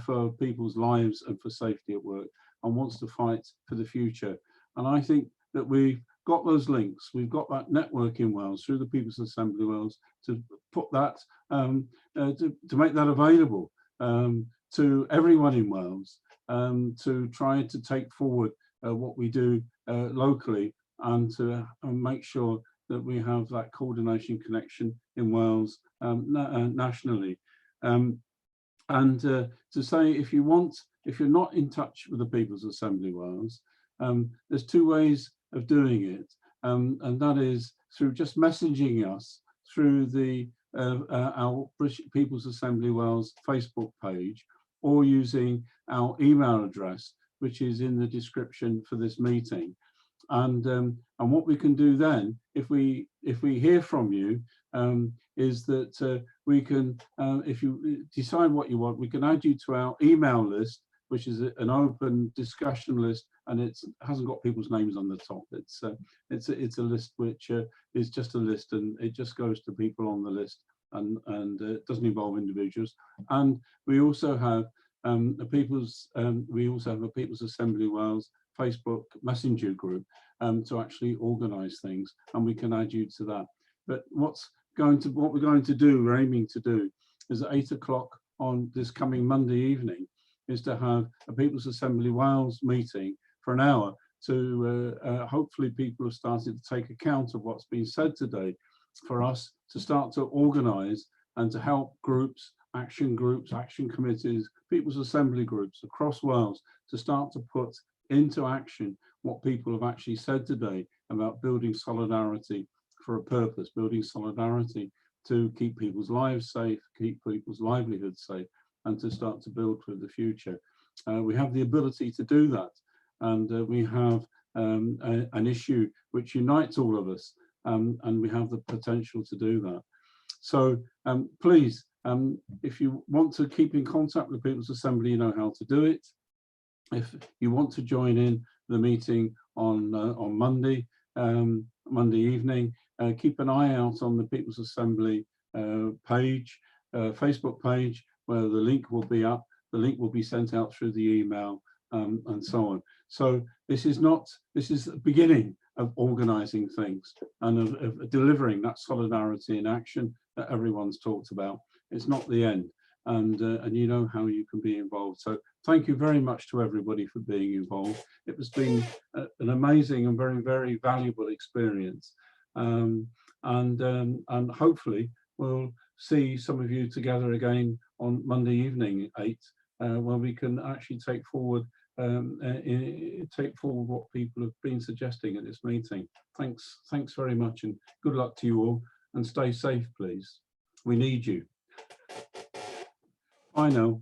for people's lives and for safety at work, and wants to fight for the future. And I think that we've got those links, we've got that network in Wales through the People's Assembly Wales to put that, to make that available to everyone in Wales, to try to take forward what we do locally, and to make sure that we have that coordination connection in Wales nationally. And to say, if you're not in touch with the People's Assembly Wales, there's two ways of doing it, and that is through just messaging us through our British People's Assembly Wales Facebook page, or using our email address, which is in the description for this meeting. And what we can do then, if we hear from you, is that we can, if you decide what you want, we can add you to our email list, which is an open discussion list, and it hasn't got people's names on the top. It's a list which is just a list, and it just goes to people on the list, and it doesn't involve individuals. And we also have a People's Assembly Wales Facebook Messenger group to actually organise things, and we can add you to that. But what we're going to do, we're aiming to do, is at 8 o'clock on this coming Monday evening, is to have a People's Assembly Wales meeting for an hour to hopefully people have started to take account of what's been said today, for us to start to organise and to help groups, action committees, People's Assembly groups across Wales to start to put into action what people have actually said today about building solidarity for a purpose, building solidarity to keep people's lives safe, keep people's livelihoods safe, and to start to build for the future. We have the ability to do that, and we have an issue which unites all of us, and we have the potential to do that. So please, if you want to keep in contact with the People's Assembly, you know how to do it. If you want to join in the meeting on Monday evening, keep an eye out on the People's Assembly page, Facebook page, where the link will be up. The link will be sent out through the email, and so on. So this is the beginning of organising things and of delivering that solidarity in action that everyone's talked about. It's not the end, and you know how you can be involved. So thank you very much to everybody for being involved. It has been an amazing and very, very valuable experience, and hopefully we'll see some of you together again on Monday evening at 8, where we can actually take forward what people have been suggesting at this meeting. Thanks very much, and good luck to you all, and stay safe, please. We need you. Bye now.